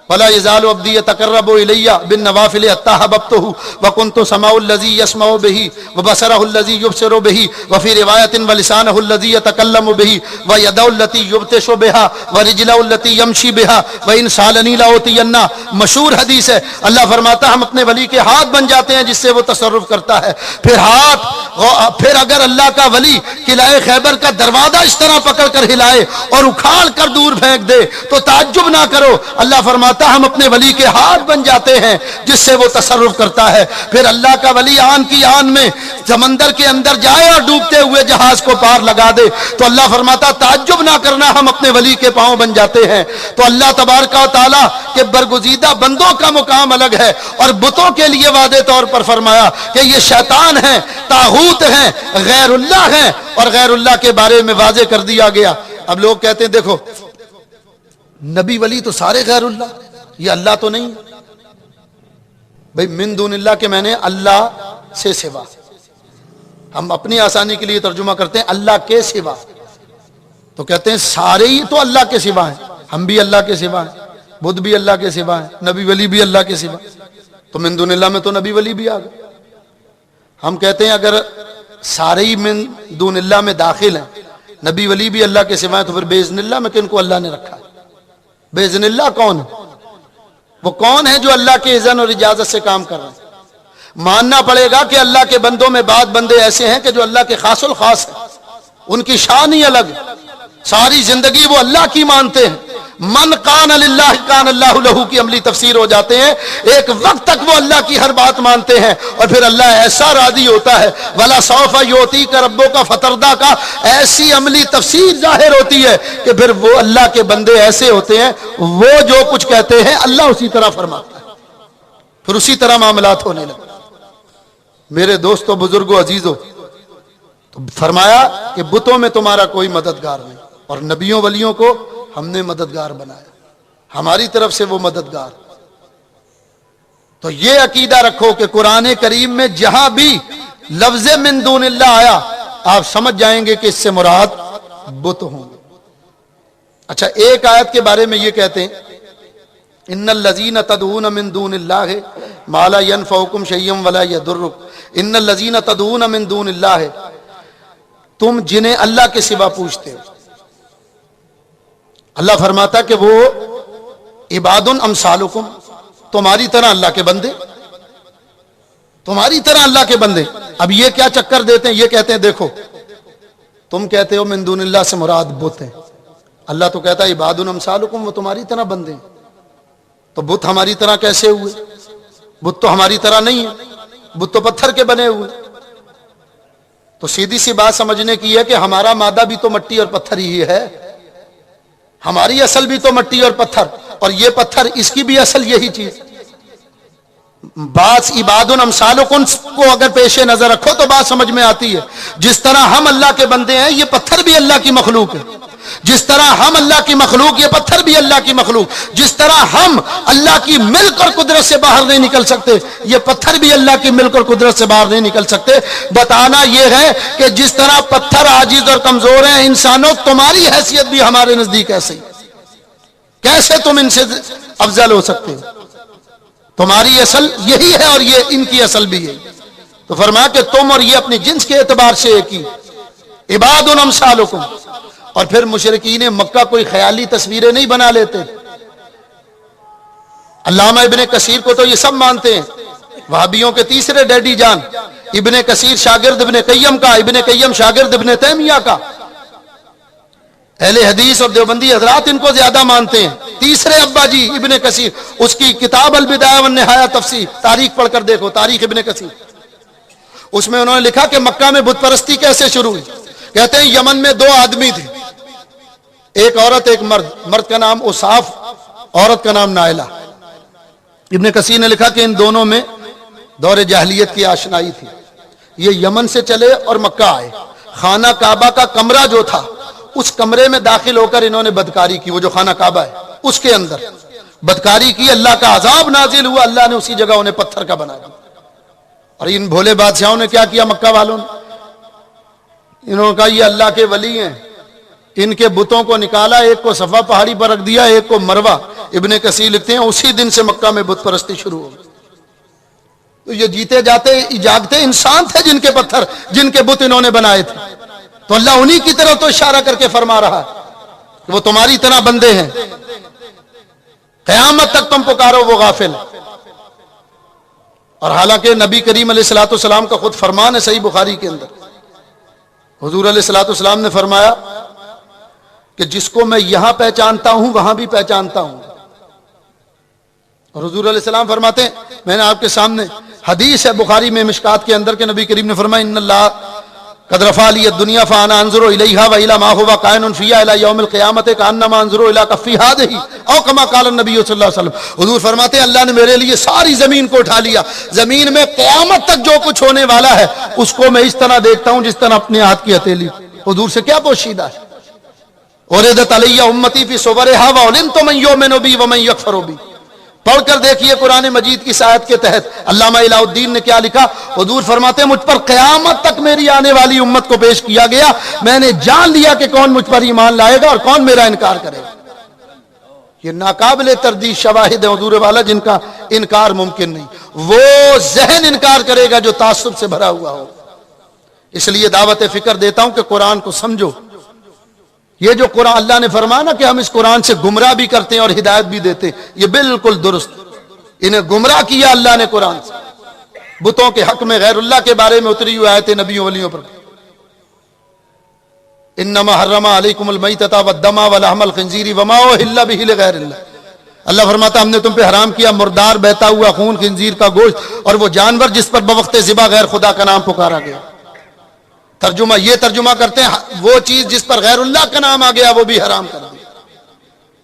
وَلَا يَزَالُ عَبْدِي يَتَقَرَّبُ إِلَيَّ بِالنَّوَافِلِ حَتَّى أَحْبَبْتُهُ وَكُنتُ سَمْعَهُ الَّذِي يَسْمَعُ بِهِ وَبَصَرَهُ الَّذِي يُبْصِرُ بِهِ وَفِي رِوَايَةٍ وَلِسَانَهُ الَّذِي يَتَكَلَّمُ بِهِ وَيَدَهُ الَّتِي يُبْطِشُ بِهَا وَرِجْلَهُ الَّتِي يَمْشِي بِهَا وَإِنْ سَأَلَنِي لَأُعْطِيَنَّهُ، مشہور حدیث ہے۔ اللہ فرماتا ہم اپنے ولی کے ہاتھ بن جاتے ہیں جس سے وہ تصرف کرتا ہے۔ پھر اگر اللہ کا ولی قلعہ خیبر کا دروازہ اس طرح پکڑ کر ہلائے اور اکھاڑ کر دور پھینک دے تو تعجب نہ کرو، اللہ فرماتا ہم اپنے ولی کے ہاتھ بن جاتے ہیں جس سے وہ تصرف کرتا ہے۔ پھر اللہ کا ولی آن کی آن میں سمندر کے اندر جائے اور ڈوبتے ہوئے جہاز کو پار لگا دے تو اللہ فرماتا تعجب نہ کرنا ہم اپنے ولی کے پاؤں بن جاتے ہیں۔ تو اللہ تبارک و تعالیٰ کے برگزیدہ بندوں کا مقام الگ ہے، اور بتوں کے لیے واضح طور پر فرمایا کہ یہ شیطان ہیں، طاغوت ہیں، غیر اللہ ہیں، اور غیر اللہ کے بارے میں واضح کر دیا گیا۔ اب لوگ کہتے ہیں دیکھو نبی ولی تو سارے غیر اللہ، یہ اللہ تو نہیں۔ بھئی من دون اللہ کے میں نے اللہ سے سوا، ہم اپنی آسانی کے لیے ترجمہ کرتے ہیں اللہ کے سوا، تو کہتے ہیں سارے ہی تو اللہ کے سوا ہیں، ہم بھی اللہ کے سوا ہیں، بدھ بھی اللہ کے سوا ہیں، نبی ولی بھی اللہ کے سوا، تو من دون اللہ میں تو نبی ولی بھی آ گئے۔ ہم کہتے ہیں اگر سارے ہی من دون اللہ میں داخل ہیں، نبی ولی بھی اللہ کے سوا ہیں، تو پھر بے اذن اللہ میں کن کو اللہ نے رکھا ہے؟ بے اذن اللہ کون ہے؟ وہ کون ہے جو اللہ کے اذن اور اجازت سے کام کر رہے ہیں؟ ماننا پڑے گا کہ اللہ کے بندوں میں بعض بندے ایسے ہیں کہ جو اللہ کے خاص الخاص ہیں، ان کی شان ہی الگ ہے، ساری زندگی وہ اللہ کی مانتے ہیں۔ من کان للہ کان اللہ لہو کی عملی تفسیر ہو جاتے ہیں، ایک وقت تک وہ اللہ کی ہر بات مانتے ہیں اور پھر اللہ ایسا راضی ہوتا ہے ولا سوف یعطیک ربک فترضی کا ایسی عملی تفسیر ظاہر ہوتی ہے کہ پھر وہ اللہ کے بندے ایسے ہوتے ہیں وہ جو کچھ کہتے ہیں اللہ اسی طرح فرماتا ہے، پھر اسی طرح معاملات ہونے لگے۔ میرے دوستو بزرگوں عزیزوں، تو فرمایا کہ بتوں میں تمہارا کوئی مددگار نہیں، اور نبیوں ولیوں کو ہم نے مددگار بنایا، ہماری طرف سے وہ مددگار۔ تو یہ عقیدہ رکھو کہ قرآن کریم میں جہاں بھی لفظ من دون اللہ آیا آپ سمجھ جائیں گے کہ اس سے مراد بت ہوں گے۔ اچھا ایک آیت کے بارے میں یہ کہتے ہیں ان الذین تدعون من دون اللہ ما لا ينفعکم شیئا ولا یضرکم، ان الذین تدعون من دون اللہ، تم جنہیں اللہ کے سوا پوچھتے ہو، اللہ فرماتا کہ وہ عباد امثالکم، تمہاری طرح اللہ کے بندے، تمہاری طرح اللہ کے بندے۔ اب یہ کیا چکر دیتے ہیں، یہ کہتے ہیں دیکھو تم کہتے ہو من دون اللہ سے مراد بت ہیں، اللہ تو کہتا ہے عباد امثالکم، وہ تمہاری طرح بندے ہیں، تو بت ہماری طرح کیسے ہوئے؟ بت تو ہماری طرح نہیں ہے، بت تو پتھر کے بنے ہوئے۔ تو سیدھی سی بات سمجھنے کی ہے کہ ہمارا مادہ بھی تو مٹی اور پتھر ہی ہے، ہماری اصل بھی تو مٹی اور پتھر، اور یہ پتھر اس کی بھی اصل یہی چیز۔ بات عباد امثالکم کو اگر پیش نظر رکھو تو بات سمجھ میں آتی ہے۔ جس طرح ہم اللہ کے بندے ہیں یہ پتھر بھی اللہ کی مخلوق ہے، جس طرح ہم اللہ کی مخلوق یہ پتھر بھی اللہ کی مخلوق، جس طرح ہم اللہ کی ملک اور قدرت سے باہر نہیں نکل سکتے یہ پتھر بھی اللہ کی ملک اور قدرت سے باہر نہیں نکل سکتے۔ بتانا یہ ہے کہ جس طرح پتھر عاجز اور کمزور ہیں انسانوں، تمہاری حیثیت بھی ہمارے نزدیک ایسے ہی، کیسے تم ان سے افضل ہو سکتے ہو؟ تمہاری اصل یہی ہے اور یہ ان کی اصل بھی ہے۔ تو فرمایا کہ تم اور یہ اپنی جنس کے اعتبار سے ایک ہی، عباد امثالکم. اور پھر مشرکین مکہ کوئی خیالی تصویریں نہیں بنا لیتے. علامہ ابن کثیر کو تو یہ سب مانتے ہیں، وہابیوں کے تیسرے ڈیڈی جان ابن کثیر شاگرد ابن قیم کا، ابن قیم شاگرد ابن تیمیہ کا. اہل حدیث اور دیوبندی حضرات ان کو زیادہ مانتے ہیں. تیسرے ابا جی ابن کثیر، اس کی کتاب البدایہ والنہایہ تفسیر، تاریخ پڑھ کر دیکھو، تاریخ ابن کثیر. اس میں انہوں نے لکھا کہ مکہ میں بت پرستی کیسے شروع ہوئی. کہتے ہیں یمن میں دو آدمی تھے، ایک عورت ایک مرد. مرد کا نام اصاف، عورت کا نام نائلہ. ابن کثیر نے لکھا کہ ان دونوں میں دور جاہلیت کی آشنائی تھی. یہ یمن سے چلے اور مکہ آئے. خانہ کعبہ کا کمرہ جو تھا، اس کمرے میں داخل ہو کر انہوں نے بدکاری کی. وہ جو خانہ کعبہ ہے اس کے اندر بدکاری کی. اللہ کا عذاب نازل ہوا، اللہ نے اسی جگہ انہیں پتھر کا بنا دیا. اور ان بھولے بادشاہوں نے کیا کیا مکہ والوں نے؟ انہوں نے کہا یہ اللہ کے ولی ہیں. ان کے بتوں کو نکالا، ایک کو صفا پہاڑی پر رکھ دیا، ایک کو مروہ. ابن کثیر لکھتے ہیں اسی دن سے مکہ میں بت پرستی شروع ہو گئی. تو یہ جیتے جاتے جاگتے انسان تھے جن کے پتھر، جن کے بت انہوں نے بنائے تھے. تو اللہ انہی کی طرف تو اشارہ کر کے فرما رہا ہے کہ وہ تمہاری طرح بندے ہیں، قیامت تک تم پکارو وہ غافل. اور حالانکہ نبی کریم علیہ الصلوۃ والسلام کا خود فرمان ہے صحیح بخاری کے اندر. حضور علیہ الصلوۃ والسلام نے فرمایا کہ جس کو میں یہاں پہچانتا ہوں وہاں بھی پہچانتا ہوں. اور حضور علیہ السلام فرماتے ہیں، میں نے آپ کے سامنے حدیث ہے بخاری میں مشکات کے اندر، کے نبی کریم نے فرمایا ان اللہ قد رفع لی الدنیا فانا انظر الیہا والی ما هو کائن فیہا الی یوم القیامت کانما انظر الی کف هذه او کما قال النبی صلی اللہ علیہ وسلم. حضور فرماتے ہیں اللہ نے میرے لیے ساری زمین کو اٹھا لیا. زمین میں قیامت تک جو کچھ ہونے والا ہے اس کو میں اس طرح دیکھتا ہوں جس طرح اپنے ہاتھ کی ہتھیلی. حضور سے کیا پوشیدہ ہے. وردت علی امتی فی صورھا وعلمت من یؤمن بی ومن یکفر بی. پڑھ کر دیکھیے قرآن مجید کی آیت کے تحت علامہ الہ الدین نے کیا لکھا. حضور فرماتے ہیں مجھ پر قیامت تک میری آنے والی امت کو پیش کیا گیا. میں نے جان لیا کہ کون مجھ پر ایمان لائے گا اور کون میرا انکار کرے گا. یہ ناقابل تردید شواہد ہیں حضور والا جن کا انکار ممکن نہیں. وہ ذہن انکار کرے گا جو تعصب سے بھرا ہوا ہو. اس لیے دعوت فکر دیتا ہوں کہ قرآن کو سمجھو. یہ جو قرآن اللہ نے فرمایا نا کہ ہم اس قرآن سے گمراہ بھی کرتے ہیں اور ہدایت بھی دیتے ہیں، یہ بالکل درست. انہیں گمراہ کیا اللہ نے قرآن سے. بتوں کے حق میں غیر اللہ کے بارے میں اتری ہوئی آیتیں نبیوں ولیوں پر. انما حرم علیکم المیتۃ والدم ولحم الخنزیر وما اہل بہ لغیر اللہ. اللہ فرماتا ہم نے تم پہ حرام کیا مردار بہتا ہوا خون، خنزیر کا گوشت اور وہ جانور جس پر بوقت ذبح غیر خدا کا نام پکارا گیا. ترجمہ یہ ترجمہ کرتے ہیں وہ چیز جس پر غیر اللہ کا نام آ گیا وہ بھی حرام کر دی.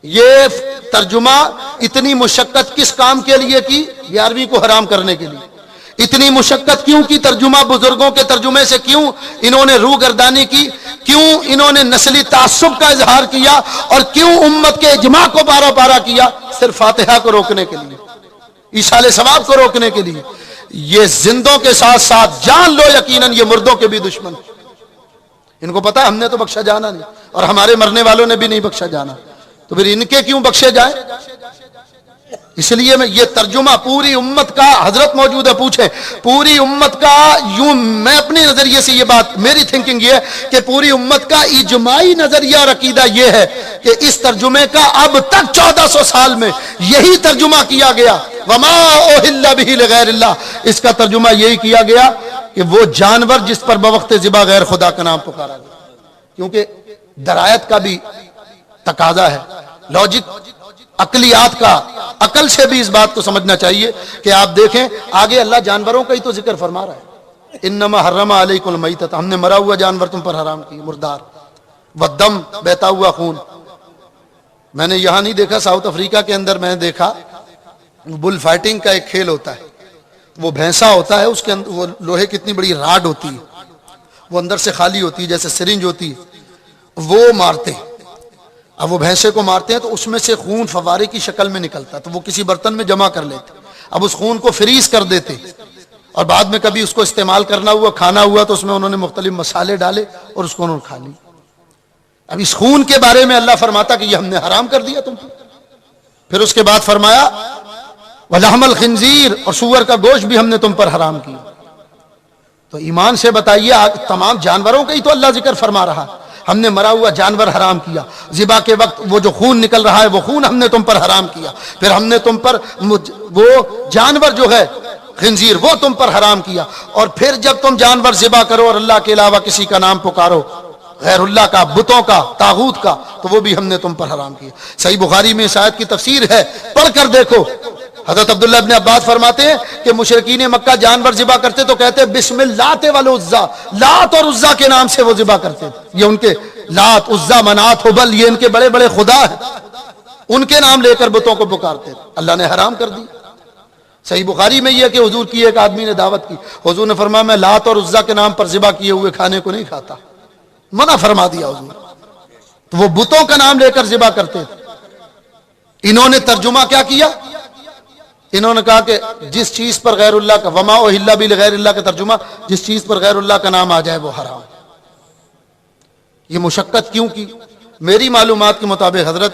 یہ ترجمہ اتنی مشقت کس کام کے لیے کی؟ 11ویں کو حرام کرنے کے لیے. اتنی مشقت کیوں کی؟ ترجمہ بزرگوں کے ترجمے سے کیوں انہوں نے روح گردانی کی؟ کیوں انہوں نے نسلی تعصب کا اظہار کیا؟ اور کیوں امت کے اجماع کو پارا پارا کیا؟ صرف فاتحہ کو روکنے کے لیے، ایصال ثواب کو روکنے کے لیے. یہ زندوں کے ساتھ ساتھ جان لو یقیناً یہ مردوں کے بھی دشمن. ان کو پتا ہم نے تو بخشا جانا نہیں اور ہمارے مرنے والوں نے بھی نہیں بخشا جانا، تو پھر ان کے کیوں بخشے جائیں؟ اس لیے میں یہ ترجمہ پوری امت کا، حضرت موجود ہے پوچھیں، پوری امت کا یوں، میں اپنے نظریے سے یہ بات، میری تھنکنگ یہ ہے کہ پوری امت کا اجماعی نظریہ اور عقیدہ یہ ہے کہ اس ترجمے کا اب تک 1400 سال میں یہی ترجمہ کیا گیا. وما اہل بہ لغیر اللہ، اس کا ترجمہ یہی کیا گیا کہ وہ جانور جس پر بوقت ذبح غیر خدا کا نام پکارا گیا. کیونکہ درایت کا بھی تقاضا ہے، لاجک، عقلیات کا، عقل سے بھی اس بات کو سمجھنا چاہیے کہ آپ دیکھیں آگے اللہ جانوروں کا ہی تو ذکر فرما رہا ہے. انما حرم علیکم المیتۃ، ہم نے مرا ہوا جانور تم پر حرام کی، مردار. والدم، بہتا ہوا خون. میں نے یہاں نہیں دیکھا، ساؤتھ افریقہ کے اندر میں نے دیکھا بل فائٹنگ کا ایک کھیل ہوتا ہے. وہ بھینسا ہوتا ہے، اس کے اندر وہ لوہے کی اتنی بڑی راڈ ہوتی ہے، وہ اندر سے خالی ہوتی ہے جیسے سرنج ہوتی ہے، وہ مارتے ہیں. اب وہ بھینسے کو مارتے ہیں تو اس میں سے خون فوارے کی شکل میں نکلتا ہے، تو وہ کسی برتن میں جمع کر لیتے. اب اس خون کو فریز کر دیتے اور بعد میں کبھی اس کو استعمال کرنا ہوا، کھانا ہوا تو اس میں انہوں نے مختلف مسالے ڈالے اور اس کو انہوں نے کھا لی. اب اس خون کے بارے میں اللہ فرماتا کہ یہ ہم نے حرام کر دیا تم کو. پھر اس کے بعد فرمایا وَلَحْمَ الْخِنْزِيرِ، اور سور کا گوشت بھی ہم نے تم پر حرام کیا. تو ایمان سے بتائیے تمام جانوروں کا ہی تو اللہ ذکر فرما رہا ہے. ہم نے مرا ہوا جانور حرام کیا, ذبح کے وقت وہ جو خون نکل رہا ہے وہ خون ہم نے تم پر حرام کیا, پھر ہم نے تم پر وہ جانور جو ہے خنزیر وہ تم پر حرام کیا, اور پھر جب تم جانور ذبح کرو اور اللہ کے علاوہ کسی کا نام پکارو, غیر اللہ کا, بتوں کا, طاغوت کا, تو وہ بھی ہم نے تم پر حرام کیا. صحیح بخاری میں اس آیت کی تفسیر ہے, پڑھ کر دیکھو. حضرت عبداللہ ابن عباس فرماتے ہیں کہ مشرکین مکہ جانور ذبح کرتے تو کہتے بسم اللات والعزا, لات اور عزا کے نام سے وہ ذبح کرتے. یہ ان کے لات, عزا, منات, حبل, یہ ان کے بڑے بڑے خدا ہیں, ان کے نام لے کر بتوں کو پکارتے. اللہ نے حرام کر دی. صحیح بخاری میں یہ کہ حضور کی ایک آدمی نے دعوت کی, حضور نے فرمایا میں لات اور عزا کے نام پر ذبح کیے ہوئے کھانے کو نہیں کھاتا, منع فرما دیا حضور. تو وہ بتوں کا نام لے کر ذبح کرتے تھے. انہوں نے ترجمہ کیا کیا, انہوں نے کہا کہ جس چیز پر غیر اللہ کا, وما اہل بہ لغیر اللہ کا ترجمہ, جس چیز پر غیر اللہ کا نام آ جائے وہ حرام. یہ مشقت کیوں کی؟ میری معلومات کے مطابق, حضرت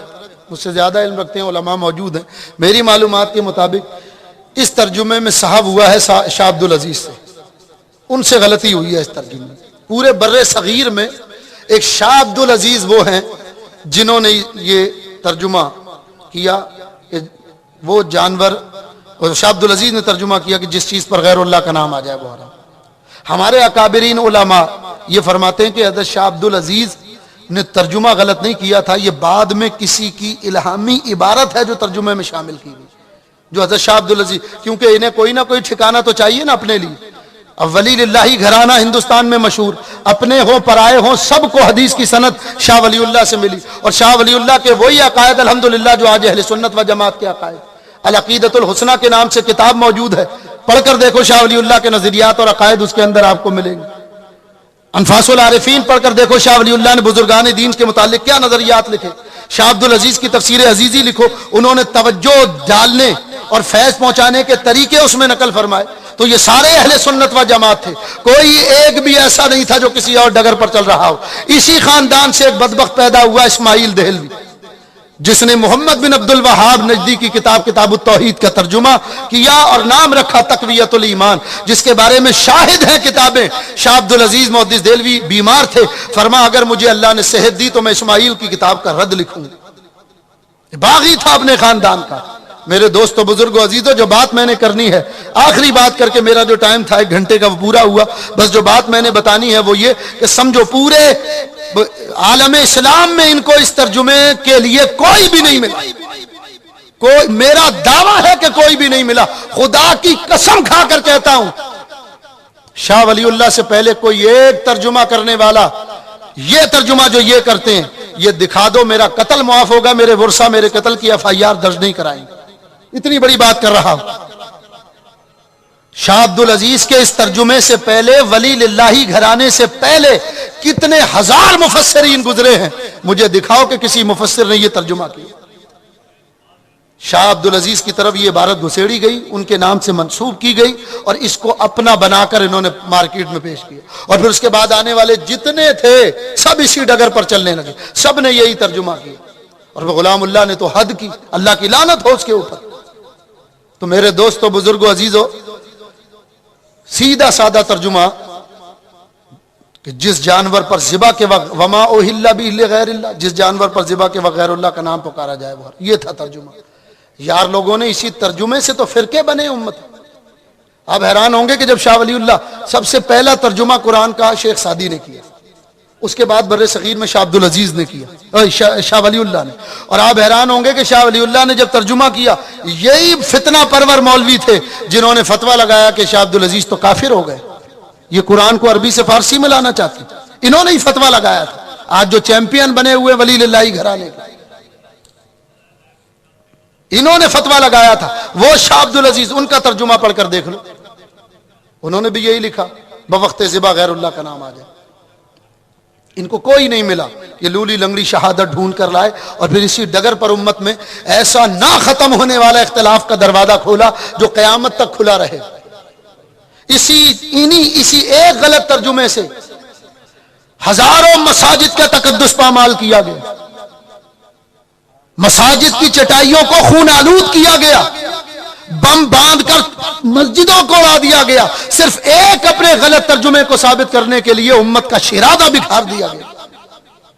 مجھ سے زیادہ علم رکھتے ہیں, علماء موجود ہیں, میری معلومات کے مطابق اس ترجمے میں صحاب ہوا ہے شاہ عبد العزیز سے, ان سے غلطی ہوئی ہے اس ترجمے میں. پورے بر صغیر میں ایک شاہ عبد العزیز وہ ہیں جنہوں نے یہ ترجمہ کیا کہ وہ جانور, اور شاہ عبد العزیز نے ترجمہ کیا کہ جس چیز پر غیر اللہ کا نام آ جائے وہ حرام. ہمارے اکابرین علماء یہ فرماتے ہیں کہ حضرت شاہ عبد العزیز نے ترجمہ غلط نہیں کیا تھا, یہ بعد میں کسی کی الہامی عبارت ہے جو ترجمے میں شامل کی گئی, جو حضرت شاہ عبد العزیز, کیونکہ انہیں کوئی نہ کوئی ٹھکانہ تو چاہیے نا اپنے لیے. اب ولی اللہ گھرانہ ہندوستان میں مشہور, اپنے ہوں پرائے ہوں سب کو حدیث کی سند شاہ ولی اللہ سے ملی, اور شاہ ولی اللہ کے وہی عقائد الحمدللہ جو آج اہل سنت و جماعت کے عقائد. العقیدۃ الحسنہ کے نام سے کتاب موجود ہے, پڑھ کر دیکھو شاہ ولی اللہ کے نظریات اور عقائد اس کے اندر آپ کو ملیں گے. انفاس العارفین پڑھ کر دیکھو شاہ ولی اللہ نے بزرگان دین کے متعلق کیا نظریات لکھے. شاہ عبد العزیز کی تفسیر عزیزی لکھو, انہوں نے توجہ ڈالنے اور فیض پہنچانے کے طریقے اس میں نقل فرمائے. تو یہ سارے اہل سنت و جماعت تھے, کوئی ایک بھی ایسا نہیں تھا جو کسی اور ڈگر پر چل رہا ہو. اسی خاندان سے ایک بدبخت پیدا ہوا اسماعیل دہلوی, جس نے محمد بن عبد الوہاب نجدی کی کتاب کتاب التوحید کا ترجمہ کیا اور نام رکھا تقویت الایمان, جس کے بارے میں شاہد ہیں کتابیں. شاہ عبد العزیز محدث دہلوی بیمار تھے, فرما اگر مجھے اللہ نے صحت دی تو میں اسماعیل کی کتاب کا رد لکھوں. باغی تھا اپنے خاندان کا. میرے دوستو, بزرگو, عزیزو, جو بات میں نے کرنی ہے, آخری بات کر کے میرا جو ٹائم تھا 1 گھنٹے کا وہ پورا ہوا. بس جو بات میں نے بتانی ہے وہ یہ کہ سمجھو پورے عالم اسلام میں ان کو اس ترجمے کے لیے کوئی بھی نہیں ملا, کوئی, میرا دعویٰ ہے کہ کوئی بھی نہیں ملا, خدا کی قسم کھا کر کہتا ہوں. شاہ ولی اللہ سے پہلے کوئی ایک ترجمہ کرنے والا یہ ترجمہ جو یہ کرتے ہیں, یہ دکھا دو, میرا قتل معاف ہوگا, میرے ورثہ میرے قتل کی FIR درج نہیں کرائیں. اتنی بڑی بات کر رہا ہوں. شاہ عبد العزیز کے اس ترجمے سے پہلے, ولی اللہ گھرانے سے پہلے کتنے ہزار مفسرین گزرے ہیں, مجھے دکھاؤ کہ کسی مفسر نے یہ ترجمہ کیا. شاہ عبد العزیز کی طرف یہ عبارت گھسیڑی گئی, ان کے نام سے منسوب کی گئی, اور اس کو اپنا بنا کر انہوں نے مارکیٹ میں پیش کیا. اور پھر اس کے بعد آنے والے جتنے تھے سب اسی ڈگر پر چلنے لگے, سب نے یہی ترجمہ کیا. اور وہ غلام اللہ نے تو حد کی, اللہ کی لعنت ہو اس کے اوپر. تو میرے دوستو, بزرگو, عزیزو, سیدھا سادہ ترجمہ کہ جس جانور پر ذبح کے وقت وما اہل بہ لغیر اللہ, جس جانور پر ذبح کے وقت غیر اللہ کا نام پکارا جائے وہ, یہ تھا ترجمہ. یار لوگوں نے اسی ترجمے سے تو فرقے بنے امت. آپ حیران ہوں گے کہ جب شاہ ولی اللہ سب سے پہلا ترجمہ قرآن کا شیخ سعدی نے کیا, اس کے بعد بر صغیر میں شاہ عبد العزیز نے کیا, شاہ ولی اللہ نے. اور آپ حیران ہوں گے کہ شاہ ولی اللہ نے جب ترجمہ کیا, یہی فتنہ پرور مولوی تھے جنہوں نے فتویٰ لگایا کہ شاہ عبد العزیز تو کافر ہو گئے, یہ قرآن کو عربی سے فارسی میں لانا چاہتے. انہوں نے ہی فتویٰ لگایا تھا. آج جو چیمپئن بنے ہوئے ولی اللہ گھرانے کے, انہوں نے فتویٰ لگایا تھا. وہ شاہ عبد العزیز, ان کا ترجمہ پڑھ کر دیکھ لو, انہوں نے بھی یہی لکھا بوقت ذبح غیر اللہ کا نام آ جائے. ان کو کوئی نہیں ملا, یہ لولی لنگڑی شہادت ڈھونڈ کر لائے, اور پھر اسی ڈگر پر امت میں ایسا نہ ختم ہونے والا اختلاف کا دروازہ کھولا جو قیامت تک کھلا رہے. اسی ایک غلط ترجمے سے ہزاروں مساجد کا تقدس پامال کیا گیا, مساجد کی چٹائیوں کو خون آلود کیا گیا, بم باندھ کر مسجدوں کو اڑا دیا گیا، صرف ایک اپنے غلط ترجمے کو ثابت کرنے کے لیے امت کا شیرازہ بکھار دیا گیا،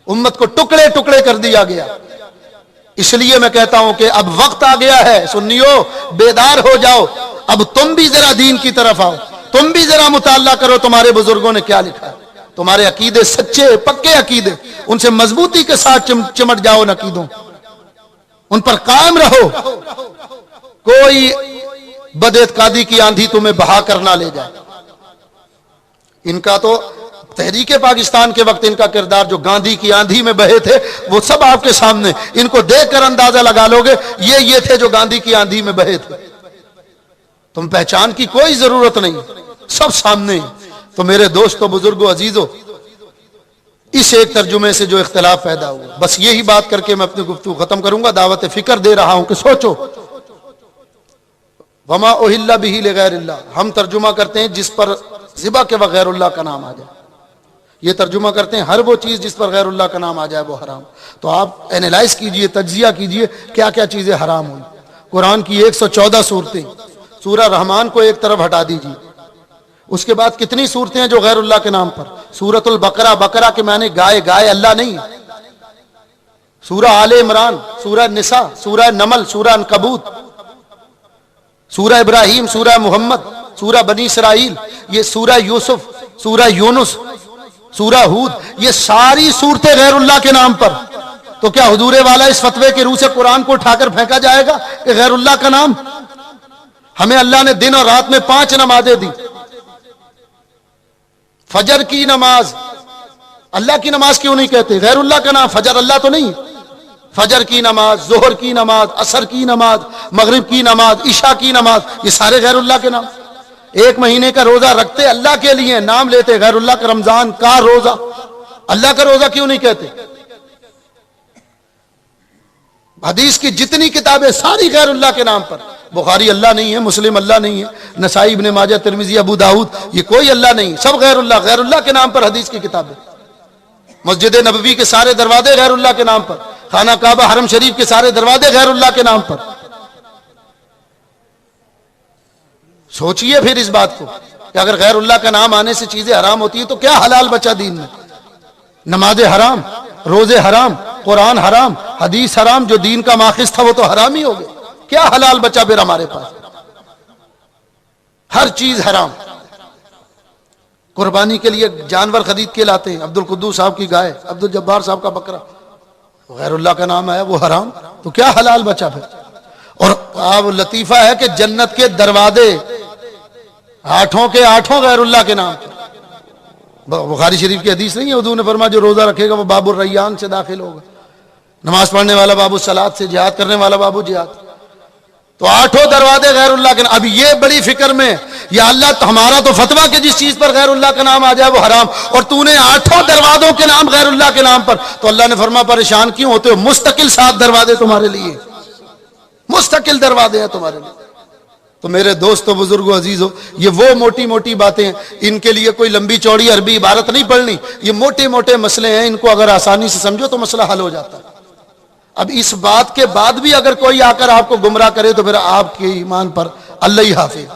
امت کو ٹکڑے ٹکڑے کر دیا گیا۔ اس لیے میں کہتا ہوں کہ اب وقت آ گیا ہے، سنیو بیدار ہو جاؤ، اب تم بھی ذرا دین کی طرف آؤ، تم بھی ذرا مطالعہ کرو تمہارے بزرگوں نے کیا لکھا ہے، تمہارے عقیدے سچے پکے عقیدے، ان سے مضبوطی کے ساتھ چمٹ جاؤ ان عقیدوں، ان پر قائم رہو، کوئی بد اعتقادی کی آندھی تمہیں بہا کر نہ لے جائے۔ ان کا تو تحریک پاکستان کے وقت ان کا کردار جو گاندھی کی آندھی میں بہے تھے وہ سب آپ کے سامنے، ان کو دیکھ کر اندازہ لگا لو گے یہ تھے جو گاندھی کی آندھی میں بہے تھے، تم پہچان کی کوئی ضرورت نہیں، سب سامنے۔ تو میرے دوستو بزرگوں عزیزو، اس ایک ترجمے سے جو اختلاف پیدا ہوا، بس یہی بات کر کے میں اپنی گفتگو ختم کروں گا، دعوت فکر دے رہا ہوں کہ سوچو، وما اہل بہ لغیر اللہ، ہم ترجمہ کرتے ہیں جس پر ذبح کے وقت غیر اللہ کا نام آ جائے، یہ ترجمہ کرتے ہیں ہر وہ چیز جس پر غیر اللہ کا نام آ جائے وہ حرام۔ تو آپ اینالائز کیجئے، تجزیہ کیجئے کیا کیا چیزیں حرام ہوئی۔ قرآن کی 114 صورتیں، سورہ رحمان کو ایک طرف ہٹا دیجئے، اس کے بعد کتنی صورتیں ہیں جو غیر اللہ کے نام پر؟ سورۃ البقرہ، بقرہ کے معنی گائے، گائے اللہ نہیں، سورہ آل عمران، سورہ نساء، سورہ نمل، سورہ عنکبوت، سورہ ابراہیم، سورہ محمد، سورہ بنی اسرائیل، یہ سورہ یوسف، سورہ یونس، سورہ ہود، یہ ساری صورتیں غیر اللہ کے نام پر۔ تو کیا حضور والا اس فتوے کے روح سے قرآن کو اٹھا کر پھینکا جائے گا کہ غیر اللہ کا نام؟ ہمیں اللہ نے دن اور رات میں 5 نمازیں دی، فجر کی نماز اللہ کی نماز کیوں نہیں کہتے؟ غیر اللہ کا نام، فجر اللہ تو نہیں، فجر کی نماز، ظہر کی نماز، عصر کی نماز، مغرب کی نماز، عشاء کی نماز، یہ سارے غیر اللہ کے نام۔ ایک مہینے کا روزہ رکھتے اللہ کے لیے، نام لیتے غیر اللہ کا، رمضان کا روزہ، اللہ کا روزہ کیوں نہیں کہتے؟ حدیث کی جتنی کتابیں ساری غیر اللہ کے نام پر، بخاری اللہ نہیں ہے، مسلم اللہ نہیں ہے، نسائی، ابن ماجہ، ترمذی، ابو داؤد، یہ کوئی اللہ نہیں، سب غیر اللہ، غیر اللہ کے نام پر حدیث کی کتابیں۔ مسجد نبوی کے سارے دروازے غیر اللہ کے نام پر، خانہ کعبہ، حرم شریف کے سارے دروازے غیر اللہ کے نام پر۔ سوچئے پھر اس بات کو کہ اگر غیر اللہ کا نام آنے سے چیزیں حرام ہوتی ہیں تو کیا حلال بچا دین میں؟ نماز حرام، روزے حرام، قرآن حرام، حدیث حرام، جو دین کا ماخذ تھا وہ تو حرام ہی ہو گیا، کیا حلال بچا پھر ہمارے پاس؟ ہر چیز حرام۔ قربانی کے لیے جانور خرید کے لاتے ہیں، عبد القدوس صاحب کی گائے، عبد الجبار صاحب کا بکرا، غیر اللہ کا نام آیا وہ حرام، تو کیا حلال بچا پھر؟ اور اب لطیفہ ہے کہ جنت کے دروازے 8 کے 8 غیر اللہ کے نام، بخاری شریف کی حدیث نہیں ہے، حضور نے فرمایا جو روزہ رکھے گا وہ باب الریان سے داخل ہوگا، نماز پڑھنے والا باب الصلاۃ سے، جہاد کرنے والا باب جہاد۔ تو 8 دروازے غیر اللہ کے نام۔ اب یہ بڑی فکر میں، یا اللہ تو ہمارا تو فتویٰ کہ جس چیز پر غیر اللہ کا نام آ جائے وہ حرام، اور تو نے 8 دروازوں کے نام غیر اللہ کے نام پر، تو اللہ نے فرمایا پریشان کیوں ہوتے ہو؟ مستقل 7 دروازے تمہارے لیے، مستقل دروازے ہیں تمہارے لیے۔ تو میرے دوستو بزرگو عزیزو، یہ وہ موٹی موٹی باتیں ہیں، ان کے لیے کوئی لمبی چوڑی عربی عبارت نہیں پڑھنی، یہ موٹے موٹے مسئلے ہیں، ان کو اگر آسانی سے سمجھو تو مسئلہ حل ہو جاتا ہے۔ اب اس بات کے بعد بھی اگر کوئی آ کر آپ کو گمراہ کرے تو پھر آپ کے ایمان پر اللہ ہی حافظ،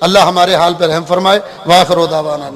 اللہ ہمارے حال پر رحم فرمائے۔ وآخر دعوانا